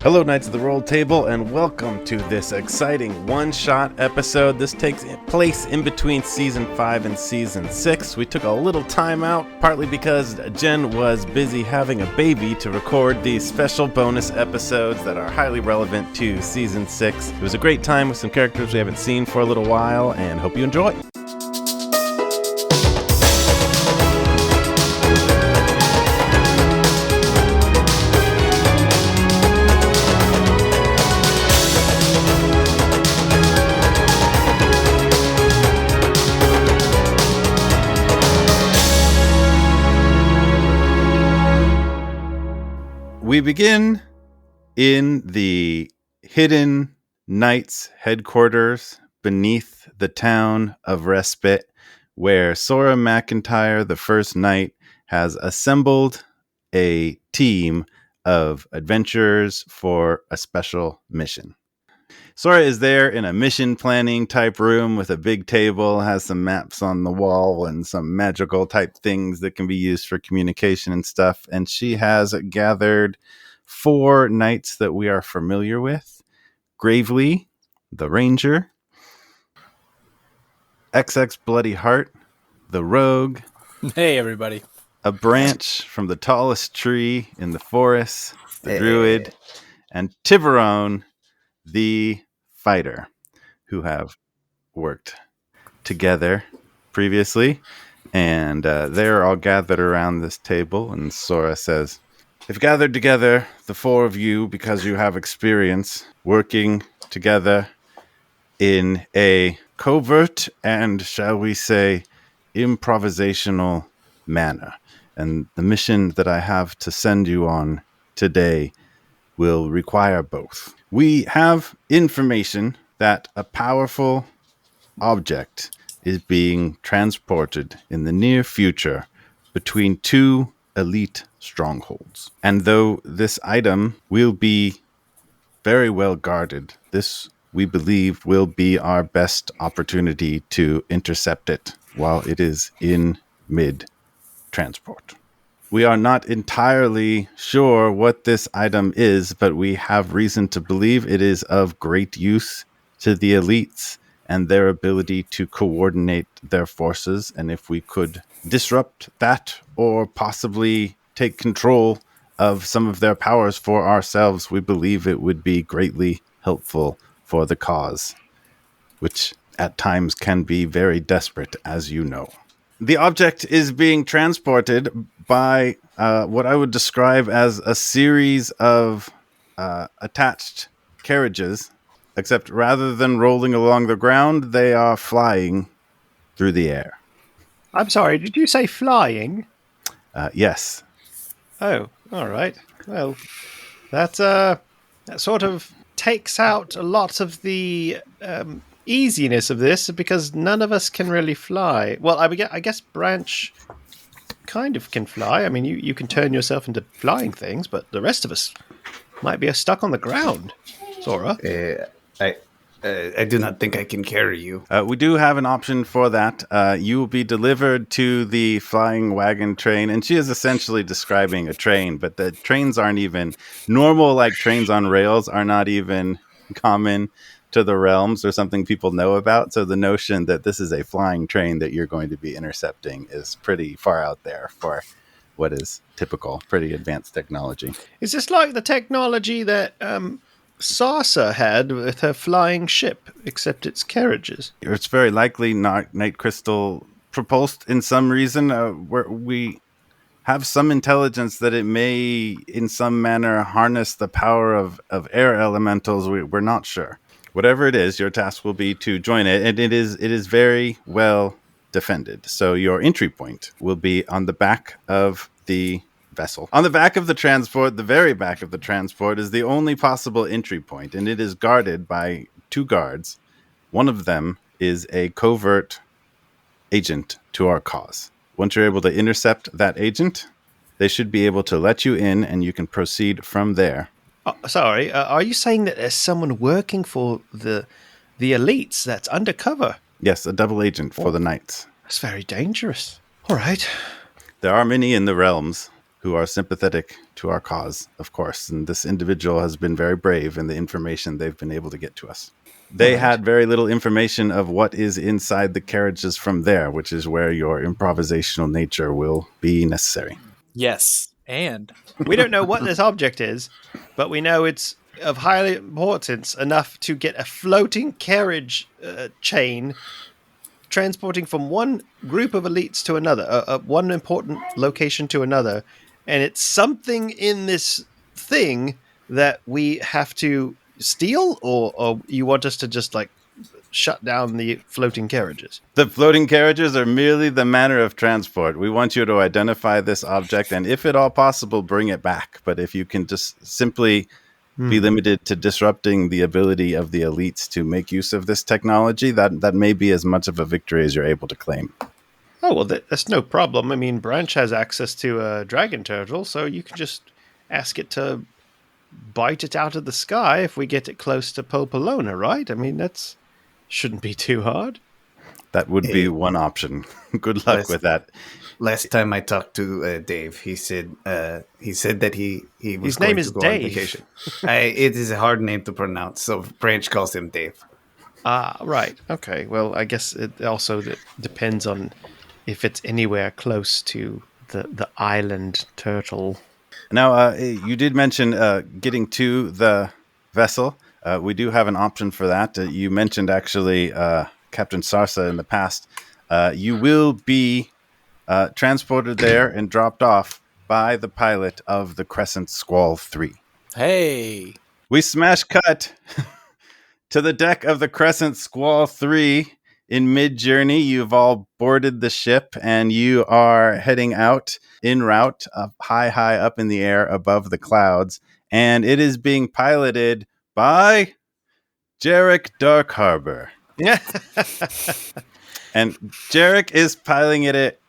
Hello, Knights of the Roll Table, and welcome to this exciting one-shot episode. This takes place in between Season 5 and Season 6. We took a little time out, partly because Jen was busy having a baby, to record these special bonus episodes that are highly relevant to Season 6. It was a great time with some characters we haven't seen for a little while, and hope you enjoy. We begin in the hidden Knights headquarters beneath the town of Respite, where Sora McIntyre, the first knight, has assembled a team of adventurers for a special mission. Sora is there in a mission planning type room with a big table, has some maps on the wall and some magical type things that can be used for communication and stuff. And she has gathered 4 knights that we are familiar with: Gravely, the Ranger; XX Bloody Heart, the Rogue. Hey, everybody. A branch from the tallest tree in the forest, the Druid; and Tiburon, the Fighter, who have worked together previously, and they're all gathered around this table. And Sora says, "They've gathered together, the 4 of you, because you have experience working together in a covert and, shall we say, improvisational manner. And the mission that I have to send you on today will require both. We have information that a powerful object is being transported in the near future between 2 elite strongholds. And though this item will be very well guarded, this, we believe, will be our best opportunity to intercept it while it is in mid-transport. We are not entirely sure what this item is, but we have reason to believe it is of great use to the elites and their ability to coordinate their forces. And if we could disrupt that or possibly take control of some of their powers for ourselves, we believe it would be greatly helpful for the cause, which at times can be very desperate, as you know. The object is being transported by what I would describe as a series of attached carriages, except rather than rolling along the ground, they are flying through the air. I'm sorry, did you say flying? Yes. Oh, all right. Well, that sort of takes out a lot of the easiness of this, because none of us can really fly. Well, I guess Branch kind of can fly. I mean, you can turn yourself into flying things, but the rest of us might be stuck on the ground. Sora? I do not think I can carry you. We do have an option for that. You will be delivered to the flying wagon train, and she is essentially describing a train, but the trains aren't even normal, like trains on rails are not even common to the realms or something people know about. So the notion that this is a flying train that you're going to be intercepting is pretty far out there for what is typical, pretty advanced technology. Is this like the technology that Sarsa had with her flying ship, except it's carriages? It's very likely not Night Crystal propulsed in some reason. We have some intelligence that it may in some manner harness the power of air elementals. We're not sure. Whatever it is, your task will be to join it, and it is very well defended. So your entry point will be on the back of the vessel. On the back of the transport, the very back of the transport, is the only possible entry point, and it is guarded by 2 guards. One of them is a covert agent to our cause. Once you're able to intercept that agent, they should be able to let you in, and you can proceed from there. Sorry, are you saying that there's someone working for the elites that's undercover? Yes, a double agent for the knights. That's very dangerous. All right. There are many in the realms who are sympathetic to our cause, of course. And this individual has been very brave in the information they've been able to get to us. They had very little information of what is inside the carriages from there, which is where your improvisational nature will be necessary. Yes, and We don't know what this object is, but we know it's of high importance enough to get a floating carriage chain transporting from one group of elites to another, one important location to another. And it's something in this thing that we have to steal, or you want us to just like shut down the floating carriages? The floating carriages are merely the manner of transport. We want you to identify this object and, if at all possible, bring it back. But if you can just simply be limited to disrupting the ability of the elites to make use of this technology, that may be as much of a victory as you're able to claim. Oh, well, that's no problem. I mean, Branch has access to a dragon turtle, so you can just ask it to bite it out of the sky if we get it close to Popolona, right? I mean, that shouldn't be too hard. That would be one option. Good luck with that. Last time I talked to Dave, he said that he was His going name to is go Dave. on vacation. It is a hard name to pronounce, so Branch calls him Dave. Right. Okay. Well, I guess it also depends on if it's anywhere close to the island turtle. Now, you did mention getting to the vessel. We do have an option for that. You mentioned, actually, Captain Sarsa in the past. You will be transported there and dropped off by the pilot of the Crescent Squall 3. hey, We smash cut to the deck of the Crescent Squall 3 in mid-journey. You've all boarded the ship and you are heading out en route high up in the air above the clouds. And it is being piloted by Jarek Darkharbor. And Jarek is piloting it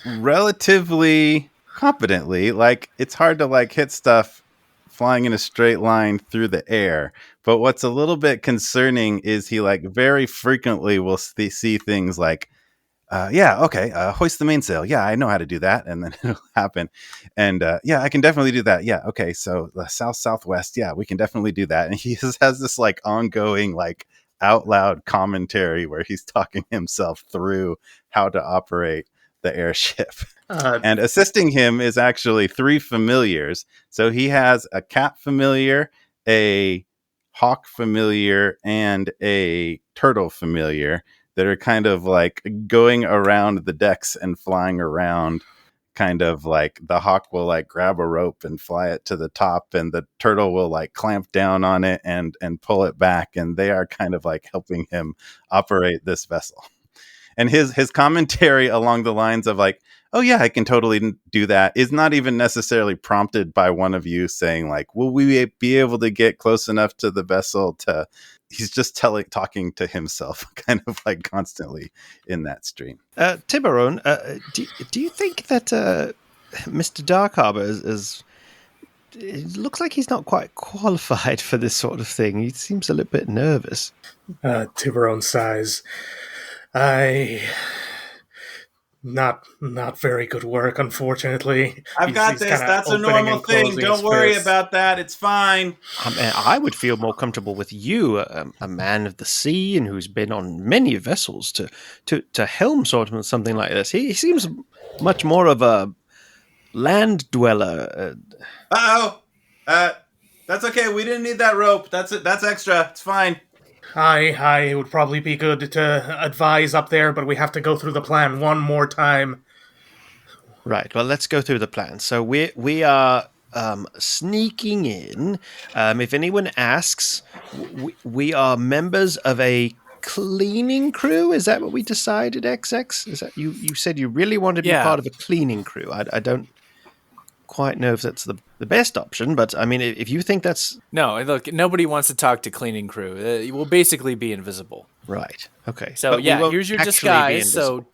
relatively competently. Like, it's hard to like hit stuff flying in a straight line through the air. But what's a little bit concerning is he like very frequently will see things like, hoist the mainsail. Yeah, I know how to do that. And then it'll happen. And I can definitely do that. Yeah, okay, so the southwest. Yeah, we can definitely do that. And he has this like ongoing like out loud commentary where he's talking himself through how to operate the airship. And assisting him is actually 3 familiars. So he has a cat familiar, a hawk familiar, and a turtle familiar that are kind of like going around the decks and flying around. Kind of like the hawk will like grab a rope and fly it to the top, and the turtle will like clamp down on it and pull it back. And they are kind of like helping him operate this vessel. And his commentary along the lines of like, oh yeah, I can totally do that, is not even necessarily prompted by one of you saying like, will we be able to get close enough to the vessel to... He's just talking to himself kind of like constantly in that stream. Tiburon, do you think that Mr. Darkharbor is... It looks like he's not quite qualified for this sort of thing. He seems a little bit nervous. Tiburon sighs. Not very good work, unfortunately. I've got this. That's a normal thing. Don't worry about that. It's fine. I would feel more comfortable with you, a man of the sea and who's been on many vessels, to helm sort of something like this. He seems much more of a land dweller. That's okay. We didn't need that rope. That's it. That's extra. It's fine. It would probably be good to advise up there, but we have to go through the plan one more time. Right, well, let's go through the plan. So we are sneaking in. If anyone asks, we are members of a cleaning crew. Is that what we decided, XX? Is that you said you really wanted to be part of a cleaning crew. I don't quite know if that's the best option, but I mean, if you think that's... No, look, nobody wants to talk to cleaning crew. We'll basically be invisible. Right, okay. So here's your disguise. So,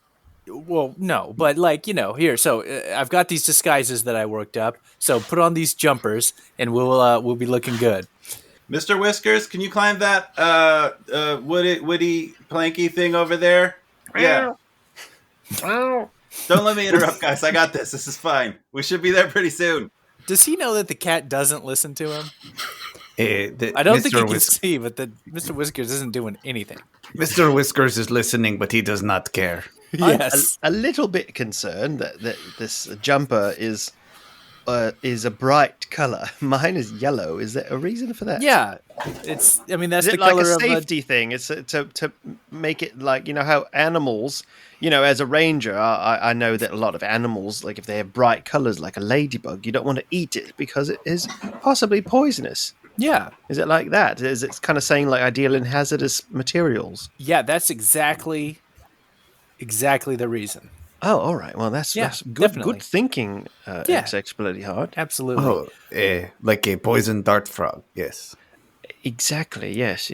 well, no, but like, here. So I've got these disguises that I worked up. So put on these jumpers and we'll be looking good. Mr. Whiskers, can you climb that woody planky thing over there? Yeah. Don't let me interrupt, guys. I got this. This is fine. We should be there pretty soon. Does he know that the cat doesn't listen to him? I don't think he can see, but Mr. Whiskers isn't doing anything. Mr. Whiskers is listening, but he does not care. Yes. I'm a little bit concerned that this jumper is a bright color. Mine is yellow. Is there a reason for that? Yeah. That's Is the it like color a of safety thing? It's to make it like, how animals, as a ranger, I know that a lot of animals, like if they have bright colors like a ladybug, you don't want to eat it because it is possibly poisonous. Yeah. Is it like that? Is it kind of saying like I deal in hazardous materials? Yeah, that's exactly the reason. Oh, all right. Well, that's definitely. good thinking, XX Bloody Hard. Absolutely. Oh, like a poison dart frog. Yes. Exactly. Yes.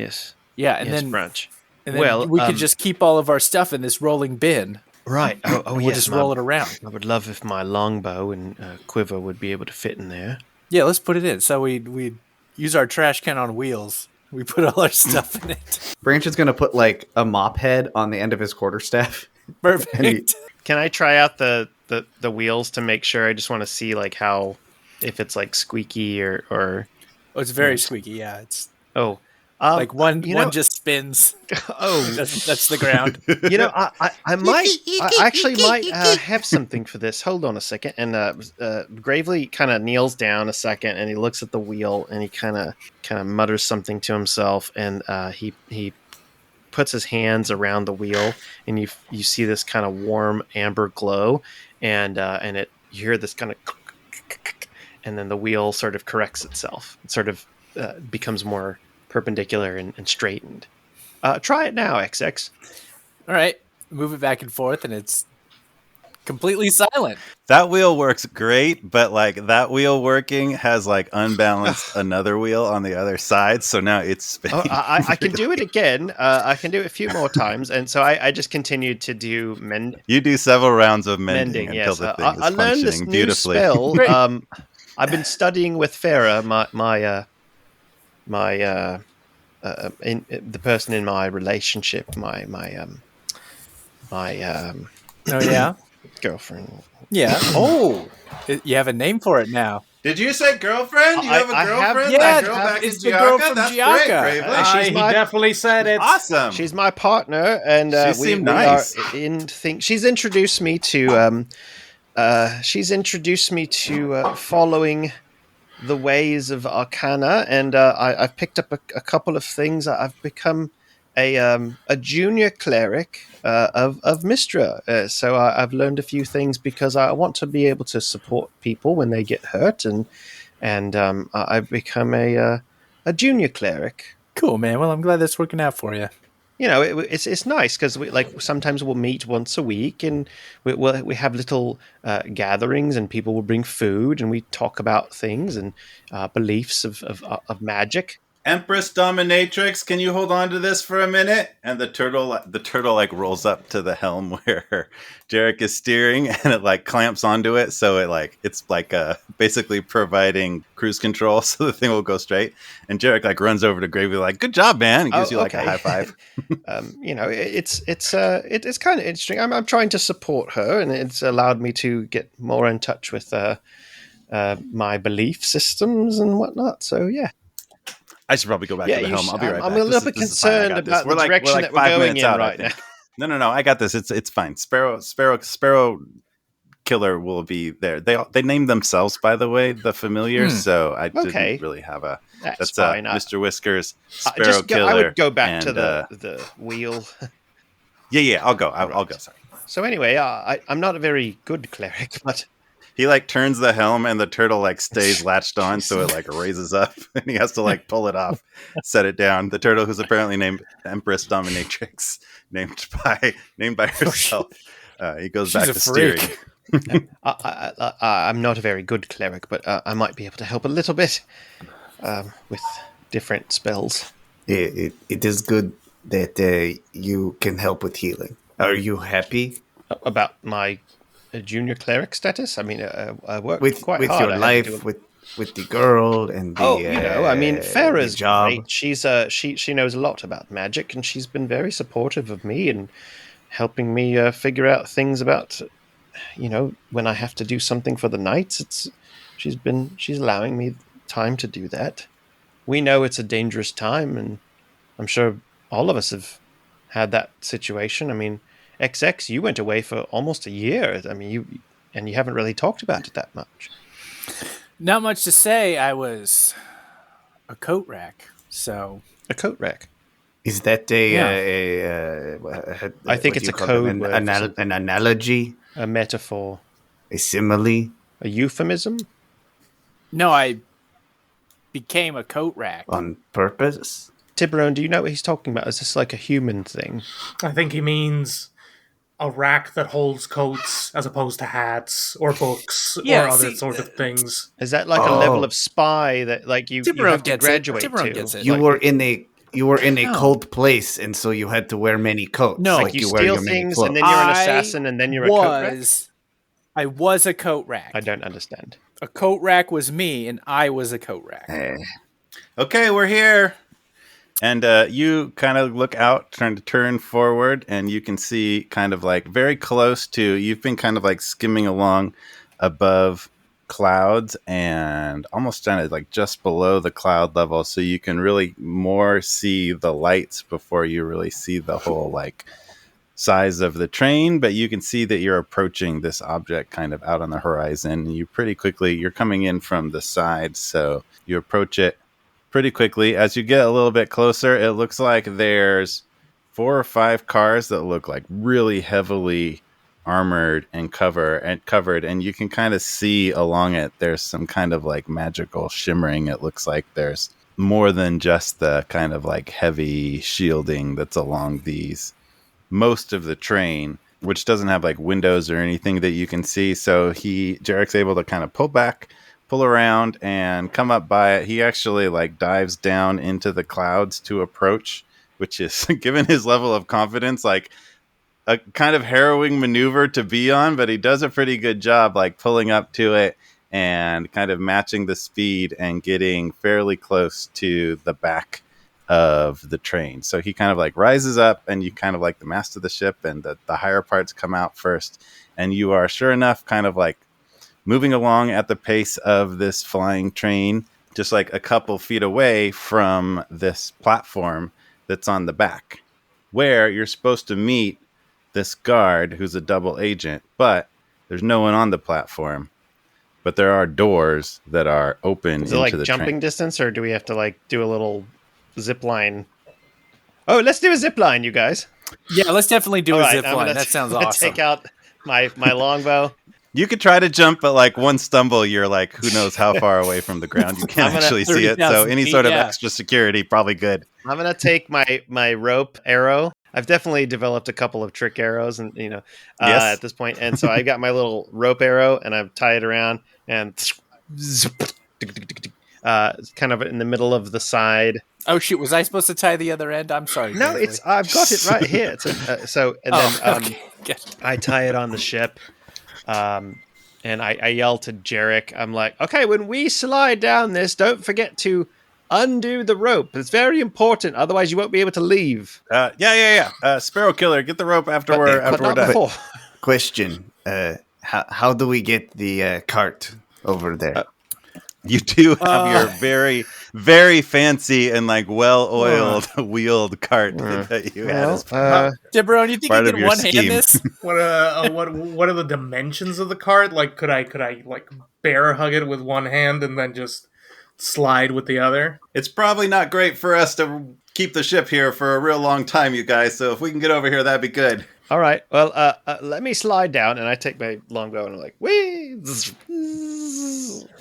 Yeah, and yes, then Branch. And then we could just keep all of our stuff in this rolling bin. Right. Oh, we'll just roll it around. I would love if my longbow and quiver would be able to fit in there. Yeah, let's put it in. So we use our trash can on wheels. We put all our stuff in it. Branch is going to put like a mop head on the end of his quarterstaff. Perfect. Can I try out the wheels to make sure? I just want to see like how, if it's like squeaky or Oh, it's very squeaky. Yeah, it's like one just spins. Oh, that's the ground. I actually might have something for this. Hold on a second. And Gravely kind of kneels down a second, and he looks at the wheel, and he kind of mutters something to himself, and he puts his hands around the wheel, and you see this kind of warm amber glow, and you hear this kind of, and then the wheel sort of corrects itself. It sort of becomes more perpendicular and straightened. Try it now, XX. All right, move it back and forth, and it's completely silent. That wheel works great, but like that wheel working has like unbalanced another wheel on the other side, so now it's spinning. I can do it again. I can do it a few more times, and so I just continued to do mend. You do several rounds of mending until yes. the thing is I learned this functioning new beautifully. spell. I've been studying with Farah, the person in my relationship, my Oh yeah, girlfriend. Yeah. Oh, you have a name for it now. Did you say girlfriend? You have a girlfriend? Yeah, that girl back it's in the girl Giacca? from That's Giacca. great, Gravely. He definitely said it. Awesome. She's my partner, and She seemed nice. She's introduced me to following the ways of Arcana, and I've picked up a couple of things. I've become a junior cleric of Mistra, so I've learned a few things because I want to be able to support people when they get hurt, and I've become a junior cleric. Cool, man. Well, I'm glad that's working out for you. It's nice because we sometimes we'll meet once a week, and we have little gatherings, and people will bring food, and we talk about things and beliefs of magic. Empress Dominatrix, can you hold on to this for a minute? And the turtle like rolls up to the helm where Jarek is steering, and it like clamps onto it, so it's basically providing cruise control, so the thing will go straight. And Jarek like runs over to Gravy like, "Good job, man!" and gives you like a high five. It's kind of interesting. I'm trying to support her, and it's allowed me to get more in touch with my belief systems and whatnot. So yeah. I should probably go back to the helm. I'll be right back. I'm a little bit concerned about the direction that we're going in right now. No, I got this. It's fine. Sparrow Killer will be there. They named themselves, by the way, the familiar. So I didn't really have a. That's fine. Mr. Whiskers, Sparrow Killer. I would go back to the wheel. Yeah. I'll go. I'll go. Sorry. So anyway, I'm not a very good cleric, but. He like turns the helm, and the turtle like stays latched on, so it like raises up, and he has to like pull it off, set it down. The turtle, who's apparently named Empress Dominatrix, named by herself, he goes back to steering. I'm not a very good cleric, but I might be able to help a little bit with different spells. It is good that you can help with healing. Are you happy about my junior cleric status? I mean, I work quite with hard. Your life, with the girl and the Farah's job. Great. She's she knows a lot about magic, and she's been very supportive of me and helping me figure out things about when I have to do something for the Knights, she's allowing me time to do that. We know it's a dangerous time, and I'm sure all of us have had that situation. I mean, XX, you went away for almost a year. I mean, you haven't really talked about it that much. Not much to say. I was a coat rack. So a coat rack. Is that I think it's a code word. An analogy? A metaphor. A simile? A euphemism? No, I became a coat rack. On purpose? Tiburon, do you know what he's talking about? Is this like a human thing? I think he means a rack that holds coats as opposed to hats or books or other sort of things. Is that like a level of spy that like you have to graduate to? You were in a cold place, and so you had to wear many coats. No, like you steal things, and then you're an assassin, and then you're a coat rack? I was a coat rack. I don't understand. A coat rack was me, and I was a coat rack. Okay, we're here. And you kind of look out, trying to turn forward, and you can see kind of like very close to, you've been kind of like skimming along above clouds and almost kind of like just below the cloud level. So you can really more see the lights before you really see the whole like size of the train. But you can see that you're approaching this object kind of out on the horizon. You pretty quickly, you're coming in from the side. So you approach it pretty quickly. As you get a little bit closer, it looks like there's 4 or 5 cars that look like really heavily armored and covered, and you can kind of see along it there's some kind of like magical shimmering. It looks like there's more than just the kind of like heavy shielding that's along most of the train, which doesn't have like windows or anything that you can see. So Jarek's able to kind of pull around and come up by it. He actually like dives down into the clouds to approach, which is, given his level of confidence, like a kind of harrowing maneuver to be on, but he does a pretty good job like pulling up to it and kind of matching the speed and getting fairly close to the back of the train. So he kind of like rises up, and you kind of like the mast of the ship, and the higher parts come out first, and you are sure enough kind of like moving along at the pace of this flying train, just like a couple feet away from this platform that's on the back, where you're supposed to meet this guard who's a double agent, but there's no one on the platform. But there are doors that are open into like the jumping train. Distance, or do we have to like do a little zip line? Oh, let's do a zip line, you guys. Yeah, let's definitely do a zip line. That sounds awesome. Take out my longbow. You could try to jump, but like one stumble, you're like, who knows how far away from the ground. You can't actually see it. So any sort of extra security, probably good. I'm going to take my rope arrow. I've definitely developed a couple of trick arrows, and at this point. And so I got my little rope arrow, and I've tied it around, and kind of in the middle of the side. Oh shoot! Was I supposed to tie the other end? I'm sorry. No, I've got it right here. I tie it on the ship. And I yell to Jarek. I'm like, okay, when we slide down this, don't forget to undo the rope. It's very important. Otherwise, you won't be able to leave. Yeah. Sparrow Killer, get the rope after we're done. Question: how do we get the cart over there? You do have your very, very fancy and like well-oiled wheeled cart that you had. Tiburon, you think you can one-hand this? What are the dimensions of the cart? Like, could I like bear hug it with one hand and then just slide with the other? It's probably not great for us to keep the ship here for a real long time, you guys. So if we can get over here, that'd be good. All right. Well, let me slide down, and I take my longbow and I'm like, wee,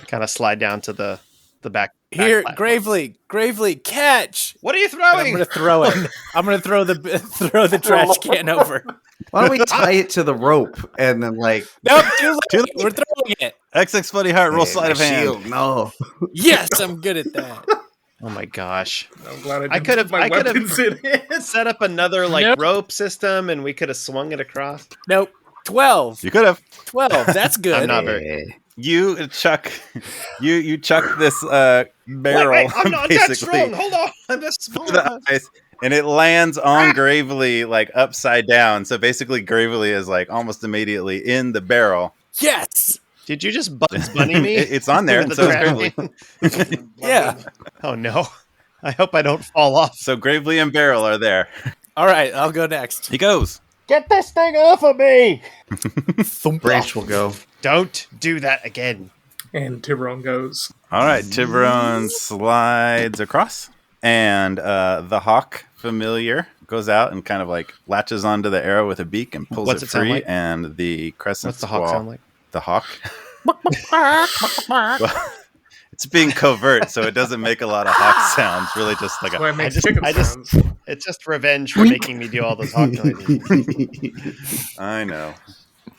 kind of slide down to the back. Here, Gravely, catch! What are you throwing? I'm gonna throw it. I'm gonna throw the trash can over. Why don't we tie it to the rope and then like? Nope, too late. We're throwing it. XX Funny Heart, roll sleight of hand. Shield, no. Yes, I'm good at that. Oh my gosh! I'm glad I could have set up another rope system, and we could have swung it across. Nope. 12. You could have 12. That's good. I'm not very. You chuck this barrel. Wait, I'm not that basically strong. Hold on, I'm just small. And it lands on Gravely like upside down. So basically Gravely is like almost immediately in the barrel. Yes. Did you just Bugs Bunny me? It's on there, With so the is Gravely. trampoline? Yeah. Oh no. I hope I don't fall off. So Gravely and Barrel are there. All right, I'll go next. He goes. Get this thing off of me! Branch will go. Don't do that again. And Tiburon goes. All right, Tiburon slides across. And the hawk familiar goes out and kind of like latches onto the arrow with a beak and pulls What's it it sound free. like? And the crescent What's the hawk squall- sound like? The hawk? Well, it's being covert, so it doesn't make a lot of hawk sounds. Really just like That's why a... it makes chicken sounds. It's just revenge for making me do all those hawk noises. I know.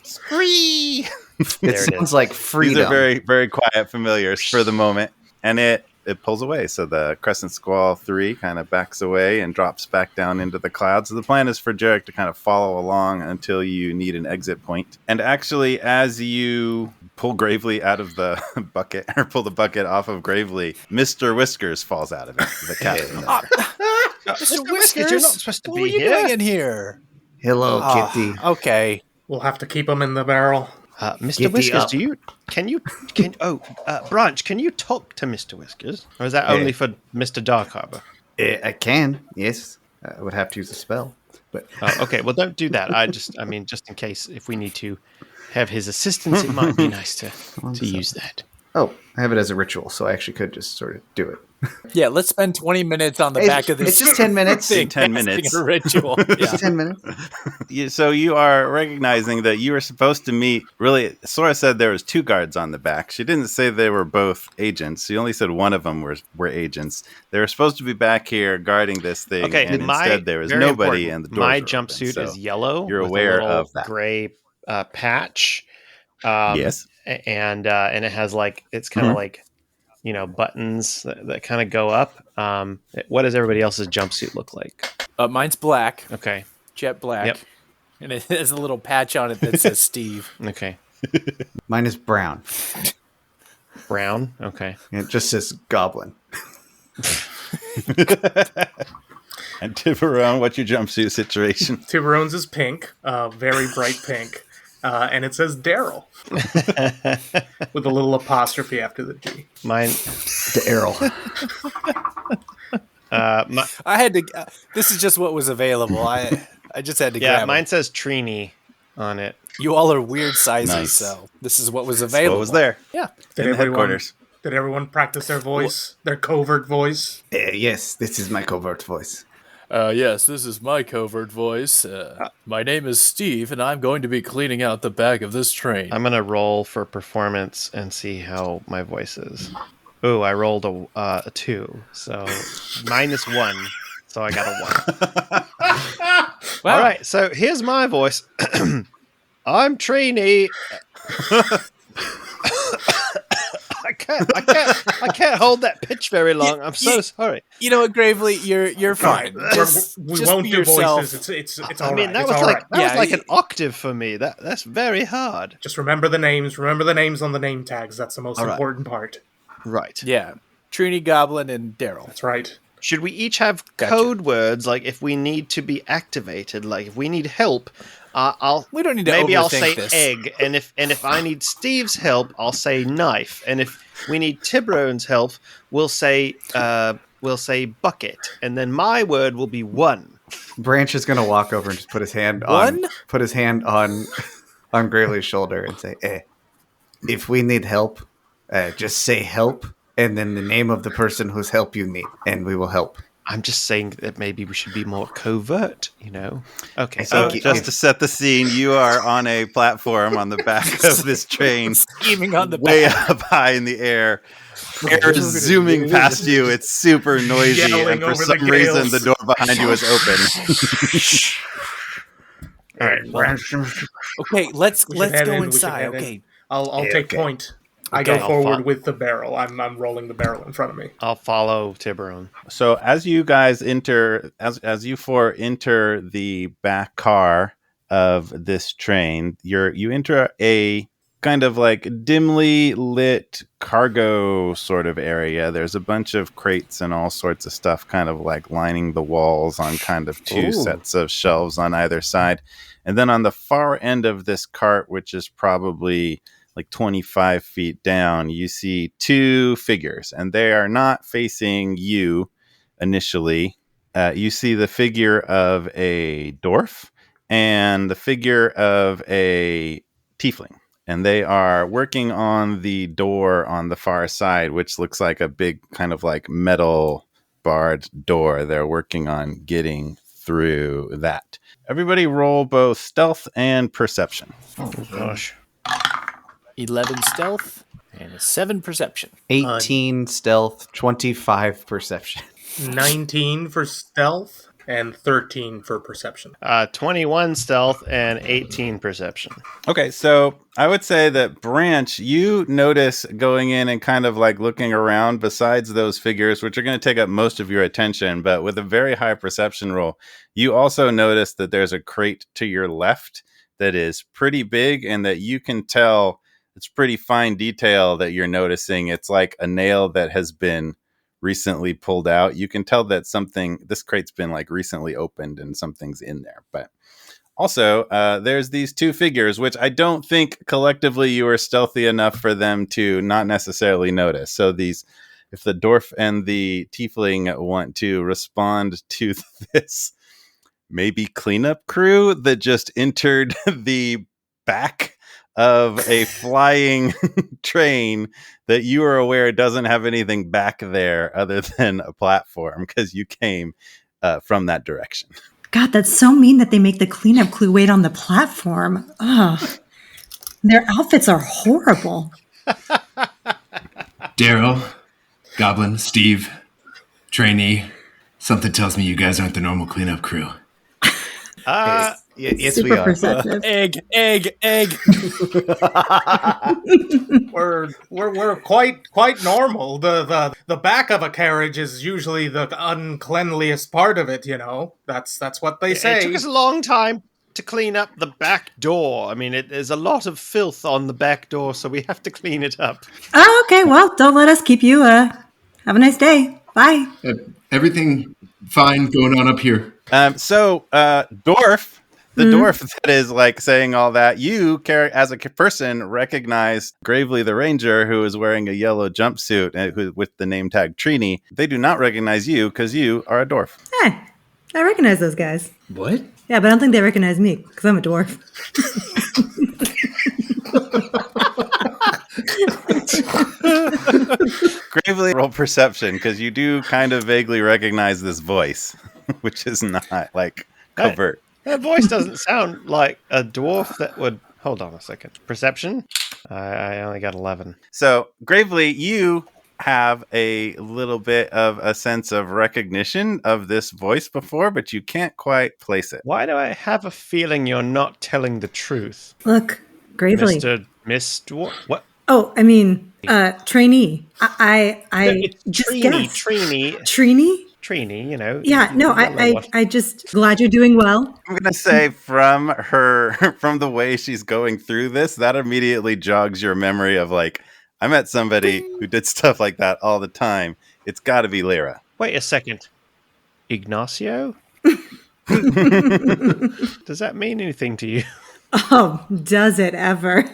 Scree! It There it sounds is. like These freedom. are very, very quiet familiars for the moment. And it pulls away. So the Crescent Squall 3 kind of backs away and drops back down into the clouds. So the plan is for Jarek to kind of follow along until you need an exit point. And actually, as you pull Gravely out of the bucket, or pull the bucket off of Gravely, Mr. Whiskers falls out of it. The captain. Mr. Whiskers, you're not supposed to what be were you here. doing in here? Hello, Oh, Kitty. okay. We'll have to keep him in the barrel. Mr. Get thee Whiskers, up. Branch, can you talk to Mr. Whiskers? Or is that Yeah. only for Mr. Dark Harbor? I can, yes. I would have to use a spell. But Okay, well, don't do that. just in case if we need to have his assistance, it might be nice to use that. oh, I have it as a ritual, so I actually could just sort of do it. Yeah, let's spend 20 minutes on the back of this. It's just 10 minutes. thing, 10 casting minutes. a ritual. Yeah. Just 10 minutes. So you are recognizing that you were supposed to meet. Really, Sora said there was 2 guards on the back. She didn't say they were both agents. She only said one of them were agents. They were supposed to be back here guarding this thing. Okay, and instead there was very nobody, important, and the doors my were open. jumpsuit So is yellow. you're with aware a little of that. gray patch. Yes. And it has like it's kind of like buttons that kind of go up. What does everybody else's jumpsuit look like? Mine's black, Okay. jet black. Yep. And it has a little patch on it that says Steve. Okay. Mine is brown. Brown. Okay. And it just says goblin. And Tiburon, what's your jumpsuit situation? Tiburon's is pink, very bright pink. And it says Daryl with a little apostrophe after the G. Mine. Daryl. I had to. This is just what was available. I just had to Yeah, grab. mine says Trini on it. You all are weird sizes, Nice. so this is what was So available. what was there? Yeah. In the headquarters. Did everyone practice their voice, their covert voice? Yes, this is my covert voice. Yes, this is my covert voice. My name is Steve, and I'm going to be cleaning out the back of this train. I'm gonna roll for performance and see how my voice is. Ooh, I rolled a 2, so -1. So I got a 1. Wow. All right, so here's my voice. I'm Trini. I can't hold that pitch very long. I'm so sorry. You know what, Gravely, you're fine. Just We won't be do yourself. voices. It's all I mean, right. that It's was all like right. that was Yeah, like an octave for me. That's very hard. Just remember the names. Remember the names on the name tags. That's the most All right. important part. Right. Yeah. Trini, Goblin, and Daryl. That's right. Should we each have Gotcha. code words, like if we need to be activated, like if we need help? I'll We don't need to maybe I'll overthink say this. egg, and if I need Steve's help, I'll say knife, and if we need Tiburon's help, we'll say bucket, and then my word will be one. Branch is gonna walk over and just put his hand One? on Gravely's shoulder and say, if we need help, just say help, and then the name of the person whose help you need, and we will help. I'm just saying that maybe we should be more covert, Okay, So Okay. just to set the scene, you are on a platform on the back of this train, Scheming on the way back. up high in the air. Air is zooming past you. It's super noisy, Yelling and for over some the reason, gales. the door behind you is open. all right. Okay, let's We should head go in, we should inside. head in. Okay. I'll Yeah, take okay. point. I Okay, go I'll forward fo- with the barrel. I'm rolling the barrel in front of me. I'll follow Tiburon. So as you guys enter, as you four enter the back car of this train, you enter a kind of like dimly lit cargo sort of area. There's a bunch of crates and all sorts of stuff kind of like lining the walls on kind of two sets of shelves on either side. And then on the far end of this cart, which is probably like 25 feet down, you see two figures, and they are not facing you initially. You see the figure of a dwarf and the figure of a tiefling. And they are working on the door on the far side, which looks like a big kind of like metal barred door. They're working on getting through that. Everybody roll both stealth and perception. Oh, gosh. 11 stealth and a 7 perception. 18 stealth, 25 perception. 19 for stealth and 13 for perception. 21 stealth and 18 perception. Okay, so I would say that Branch, you notice going in and kind of like looking around besides those figures, which are going to take up most of your attention, but with a very high perception roll, you also notice that there's a crate to your left that is pretty big and that you can tell it's pretty fine detail that you're noticing. It's like a nail that has been recently pulled out. You can tell that this crate's been like recently opened and something's in there. But also, there's these two figures, which I don't think collectively you are stealthy enough for them to not necessarily notice. So if the dwarf and the tiefling want to respond to this maybe cleanup crew that just entered the back of a flying train that you are aware doesn't have anything back there other than a platform because you came from that direction. God, that's so mean that they make the cleanup crew wait on the platform. Ugh. Their outfits are horrible. Daryl, Goblin, Steve, Trainee, something tells me you guys aren't the normal cleanup crew. Yes, Super we are. perceptive. Egg. We're quite normal. The back of a carriage is usually the uncleanliest part of it, you know. That's what they say. It took us a long time to clean up the back door. I mean, there's a lot of filth on the back door, so we have to clean it up. Oh, okay. Well, don't let us keep you. Have a nice day. Bye. Everything fine going on up here. Dwarf, the dwarf that is like saying all that, you, as a person, recognize Gravely the Ranger, who is wearing a yellow jumpsuit with the name tag Trini. They do not recognize you because you are a dwarf. Hey, I recognize those guys. What? Yeah, but I don't think they recognize me because I'm a dwarf. Gravely roll perception because you do kind of vaguely recognize this voice, which is not like covert. That voice doesn't sound like a dwarf that would... Hold on a second. Perception? I only got 11. So, Gravely, you have a little bit of a sense of recognition of this voice before, but you can't quite place it. Why do I have a feeling you're not telling the truth? Look, Gravely. Miss Dwarf? What? Oh, I mean, Trainee. I just guessed. Trini, you know. Yeah, no, I just glad you're doing well. I'm going to say from the way she's going through this, that immediately jogs your memory of like, I met somebody who did stuff like that all the time. It's got to be Lyra. Wait a second. Ignacio? Does that mean anything to you? Oh, does it ever?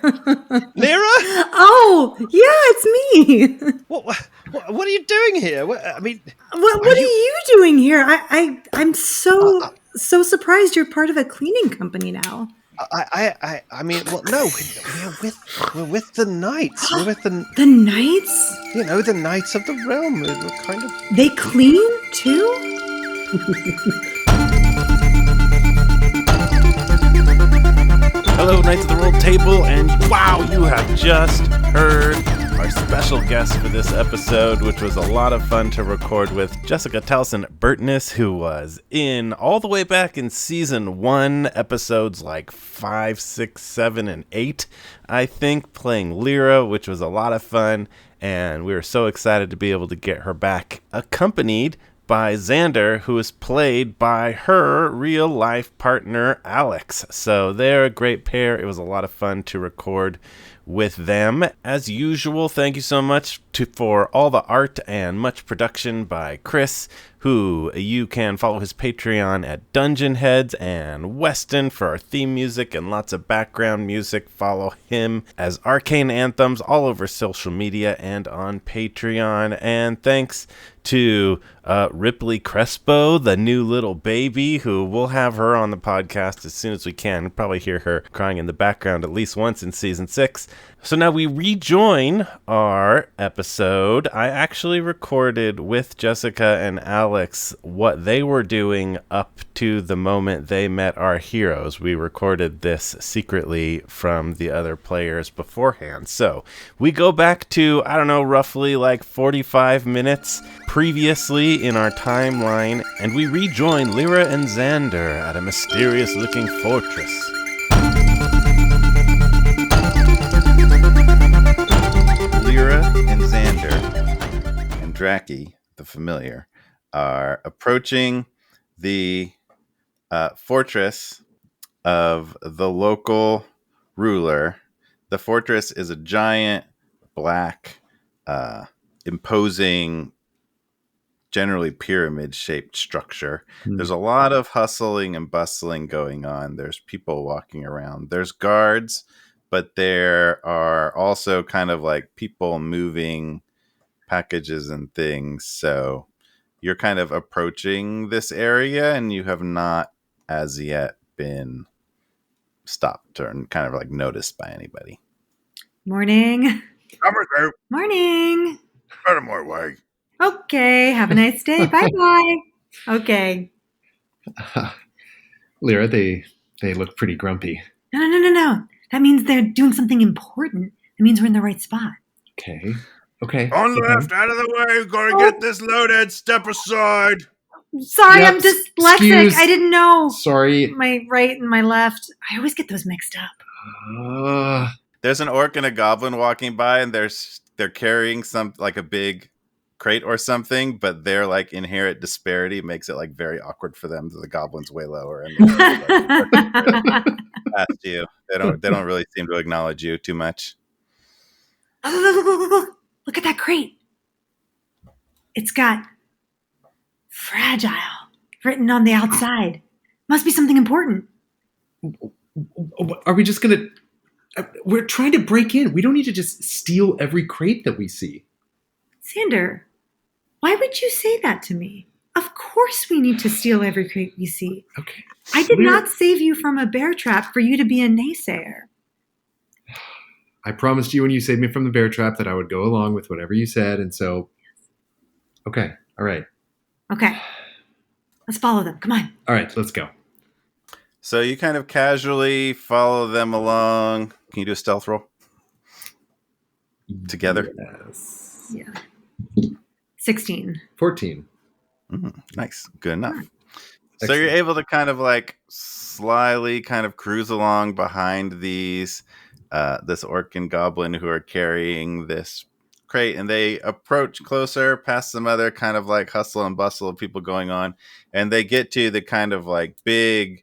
Lyra? Oh, yeah, it's me. What are you doing here? What are you doing here? I'm so surprised you're part of a cleaning company now. I mean, well, no, we're with the knights. We're with the knights. You know, the knights of the realm. We're kind of. They clean too. Hello, Knights of the Roll Table, and wow, you have just heard our special guest for this episode, which was a lot of fun to record with Jessica and Burtness, who was in all the way back in season 1, episodes like 5, 6, 7, and 8, I think, playing Lyra, which was a lot of fun, and we were so excited to be able to get her back, accompanied by Xander, who is played by her real-life partner, Alex. So they're a great pair. It was a lot of fun to record with them. As usual, thank you so much for all the art and much production by Chris, who you can follow his Patreon at Dungeon Heads, and Weston for our theme music and lots of background music. Follow him as Arcane Anthems all over social media and on Patreon. And thanks to Ripley Crespo, the new little baby, who we'll have her on the podcast as soon as we can. We'll probably hear her crying in the background at least once in season 6. So now we rejoin our episode. I actually recorded with Jessica and Alex what they were doing up to the moment they met our heroes. We recorded this secretly from the other players beforehand. So we go back to, I don't know, roughly like 45 minutes previously in our timeline, and we rejoin Lyra and Xander at a mysterious-looking fortress. Lyra and Xander and Draki, the familiar, are approaching the fortress of the local ruler. The fortress is a giant, black, imposing, generally pyramid-shaped structure. There's a lot of hustling and bustling going on. There's people walking around. There's guards, but there are also kind of like people moving packages and things. So you're kind of approaching this area, and you have not as yet been stopped or kind of like noticed by anybody. Morning. I'm Morning. more way. Okay. Have a nice day. Bye-bye. Okay. Lyra, they look pretty grumpy. No. That means they're doing something important. It means we're in the right spot. Okay. On the left, out of the way. Gotta get this loaded. Step aside. Sorry, Yep, I'm dyslexic. excuse- I didn't know. Sorry. My right and my left. I always get those mixed up. There's an orc and a goblin walking by, and they're carrying some like a big crate or something, but their like inherent disparity makes it like very awkward for them. The goblin's way lower, and past you. They don't really seem to acknowledge you too much. Look at that crate. It's got fragile written on the outside. Must be something important. Are we just gonna... We're trying to break in. We don't need to just steal every crate that we see. Xander, why would you say that to me? Of course we need to steal every crate we see. Okay. I did not save you from a bear trap for you to be a naysayer. I promised you when you saved me from the bear trap that I would go along with whatever you said, and so... Okay, all right. Okay. Let's follow them. Come on. All right, let's go. So you kind of casually follow them along. Can you do a stealth roll? Together? Yes. Yeah. 16. 14. Nice. Good enough. So Excellent. you're able to kind of like slyly kind of cruise along behind these this orc and goblin who are carrying this crate, and they approach closer past some other kind of like hustle and bustle of people going on, and they get to the kind of like big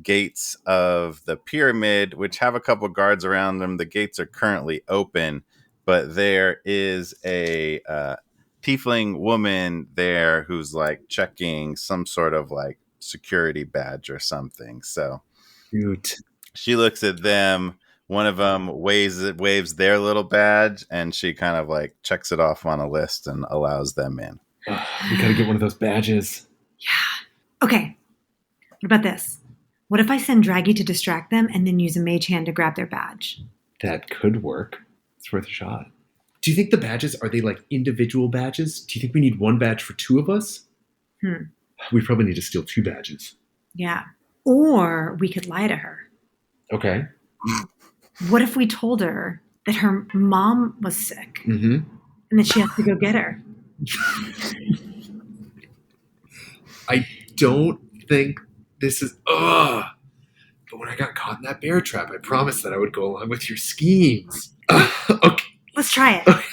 gates of the pyramid, which have a couple guards around them. The gates are currently open, but there is a tiefling woman there who's like checking some sort of like security badge or something. So Cute. she looks at them. One of them waves their little badge, and she kind of like checks it off on a list and allows them in. We gotta get one of those badges. Yeah. Okay. What about this? What if I send Draggy to distract them and then use a mage hand to grab their badge? That could work. It's worth a shot. Do you think the badges, are they like individual badges? Do you think we need one badge for two of us? We probably need to steal two badges. Yeah. Or we could lie to her. Okay. What if we told her that her mom was sick Mm-hmm. and that she has to go get her? I don't think this is... Ugh. But when I got caught in that bear trap, I promised that I would go along with your schemes. Okay. Let's try it.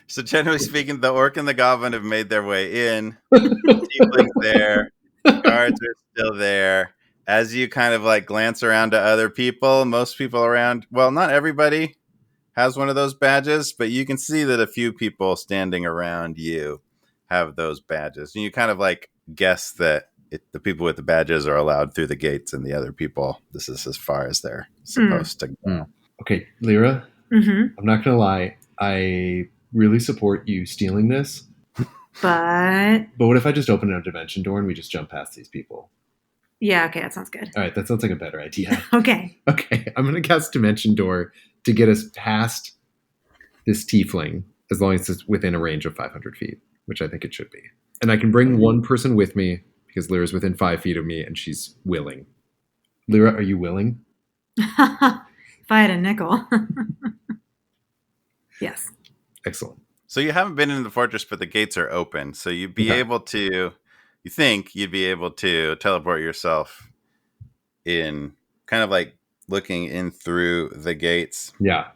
So generally speaking, the orc and the goblin have made their way in. Tiefling's there. Guards are still there. As you kind of like glance around to other people, most people around, well, not everybody, has one of those badges, but you can see that a few people standing around you have those badges. And you kind of like guess that the people with the badges are allowed through the gates, and the other people, this is as far as they're supposed to go. Okay, Lyra, Mm-hmm. I'm not going to lie. I really support you stealing this. But what if I just open a dimension door and we just jump past these people? yeah, okay, that sounds good. All right, that sounds like a better idea. Okay. Okay, I'm going to cast dimension door to get us past this tiefling, as long as it's within a range of 500 feet, which I think it should be. And I can bring one person with me because Lyra's within 5 feet of me and she's willing. Lyra, are you willing? If I had a nickel. Yes. Excellent. So you haven't been in the fortress, but the gates are open. So you'd be able to, you think you'd be able to teleport yourself in, kind of like looking in through the gates. Yeah.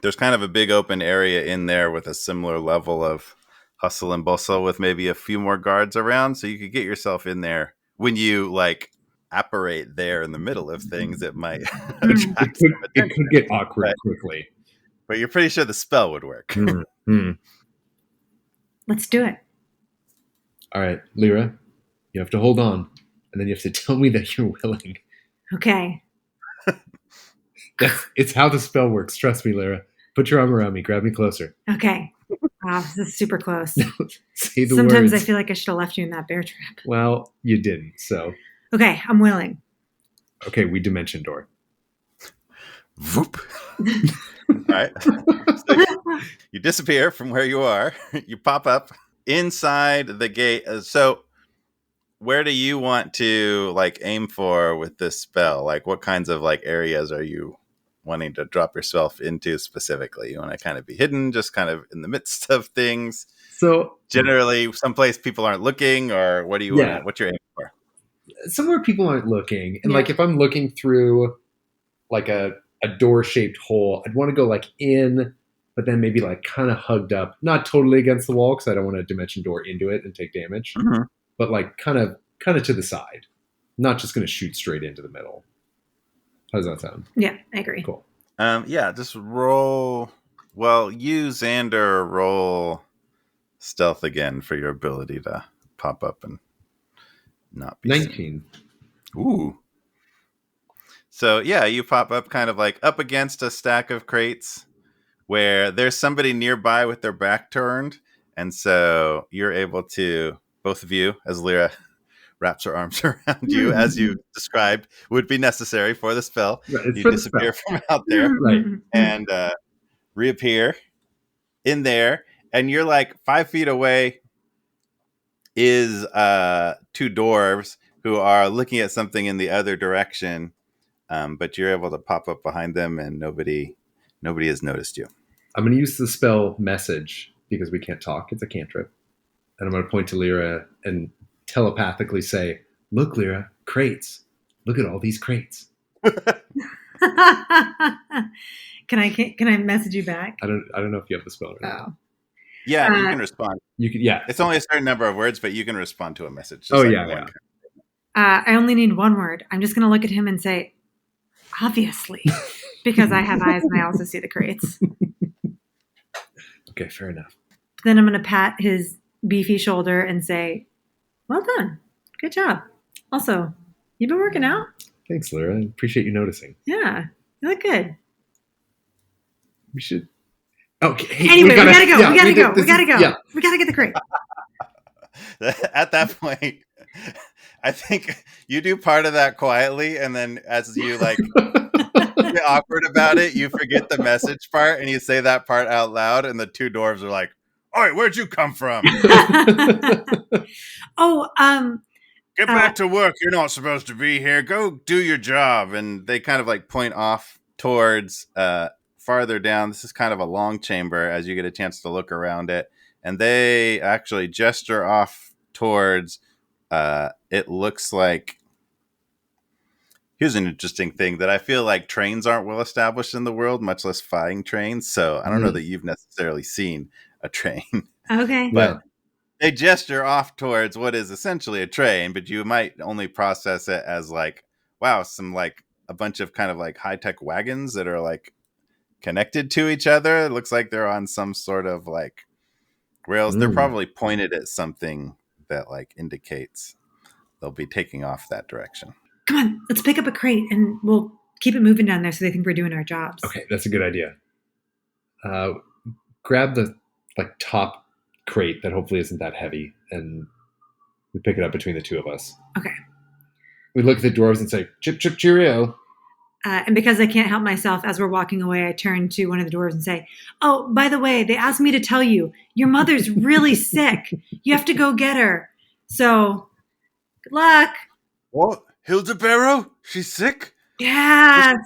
There's kind of a big open area in there with a similar level of hustle and bustle with maybe a few more guards around. So you could get yourself in there. When you like apparate there in the middle of things, it might attract some It attention. could get awkward quickly. But you're pretty sure the spell would work. Mm-hmm. Let's do it. All right, Lyra, you have to hold on, and then you have to tell me that you're willing. Okay. It's how the spell works. Trust me, Lyra. Put your arm around me. Grab me closer. Okay. Wow, this is super close. Say the Sometimes words. I feel like I should have left you in that bear trap. Well, you didn't. So, Okay, I'm willing. okay, we dimension door. Whoop. All right. So you disappear from where you are. You pop up inside the gate. So where do you want to like aim for with this spell? Like what kinds of like areas are you wanting to drop yourself into specifically? You want to kind of be hidden, just kind of in the midst of things? So Generally someplace people aren't looking, or what do you want? What's your aim for? somewhere people aren't looking. And like if I'm looking through like a door-shaped hole, I'd want to go like in, but then maybe like kind of hugged up, not totally against the wall because I don't want to dimension door into it and take damage, but like kind of to the side. Not just going to shoot straight into the middle. How does that sound? Yeah, I agree. Cool. Yeah, just roll. Well, you, Xander, roll stealth again for your ability to pop up and not be 19. seen. Ooh. So, yeah, you pop up kind of like up against a stack of crates where there's somebody nearby with their back turned. And so you're able to, both of you, as Lyra wraps her arms around you, as you described, would be necessary for the spell. Right, you disappear from out there Right. and reappear in there. And you're like 5 feet away is two dwarves who are looking at something in the other direction. But you're able to pop up behind them and nobody has noticed you. I'm going to use the spell message because we can't talk. It's a cantrip. And I'm going to point to Lyra and telepathically say, look, Lyra, crates. Look at all these crates. Can I message you back? I don't know if you have the spell or not. Oh. Yeah, you can respond. You can, yeah. It's only a certain number of words, but you can respond to a message. Just Oh, like yeah, one. I only need one word. I'm just going to look at him and say, obviously, because I have eyes and I also see the crates. Okay, fair enough. Then I'm going to pat his beefy shoulder and say, well done. Good job. Also, you've been working out? Thanks, Lyra. I appreciate you noticing. Yeah, you look good. We should... Okay. Hey, Anyway, we gotta go. yeah, we gotta go. this We gotta is- go. Yeah. We gotta get the crate. At that point, I think you do part of that quietly, and then as you like get awkward about it, you forget the message part, and you say that part out loud, and the two dwarves are like, "All right, where'd you come from? Get back to work. You're not supposed to be here. Go do your job." And they kind of like point off towards farther down. This is kind of a long chamber as you get a chance to look around it. And they actually gesture off towards, it looks like, here's an interesting thing that I feel like trains aren't well established in the world, much less flying trains. So I don't know that you've necessarily seen a train. Okay. But they gesture off towards what is essentially a train, but you might only process it as like, wow, some like a bunch of kind of like high-tech wagons that are like connected to each other. It looks like they're on some sort of like rails. They're probably pointed at something that like indicates they'll be taking off that direction. Come on, let's pick up a crate and we'll keep it moving down there so they think we're doing our jobs. Okay, that's a good idea. Grab the like top crate that hopefully isn't that heavy, and we pick it up between the two of us. Okay. We look at the dwarves and say, "Chip, chip, cheerio." And because I can't help myself, as we're walking away, I turn to one of the dwarves and say, "Oh, by the way, they asked me to tell you, your mother's really sick. You have to go get her. So, good luck." What? Hilda Barrow? She's sick? Yes.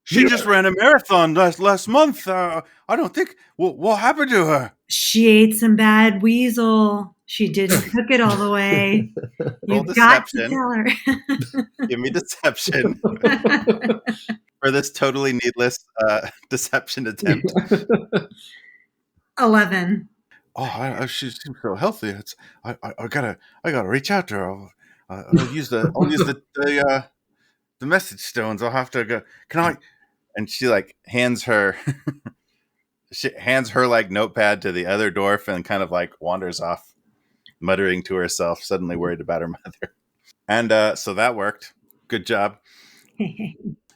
She just ran a marathon last month. I don't think... What happened to her? She ate some bad weasel. She didn't cook it all the way. Roll You've got to deception. tell her. Give me deception for this totally needless deception attempt. 11. Oh, she seems so healthy. I gotta reach out to her. I'll use the message stones. I'll have to go. Can I? And she like hands her like notepad to the other dwarf and kind of like wanders off, muttering to herself, suddenly worried about her mother. And so that worked. Good job.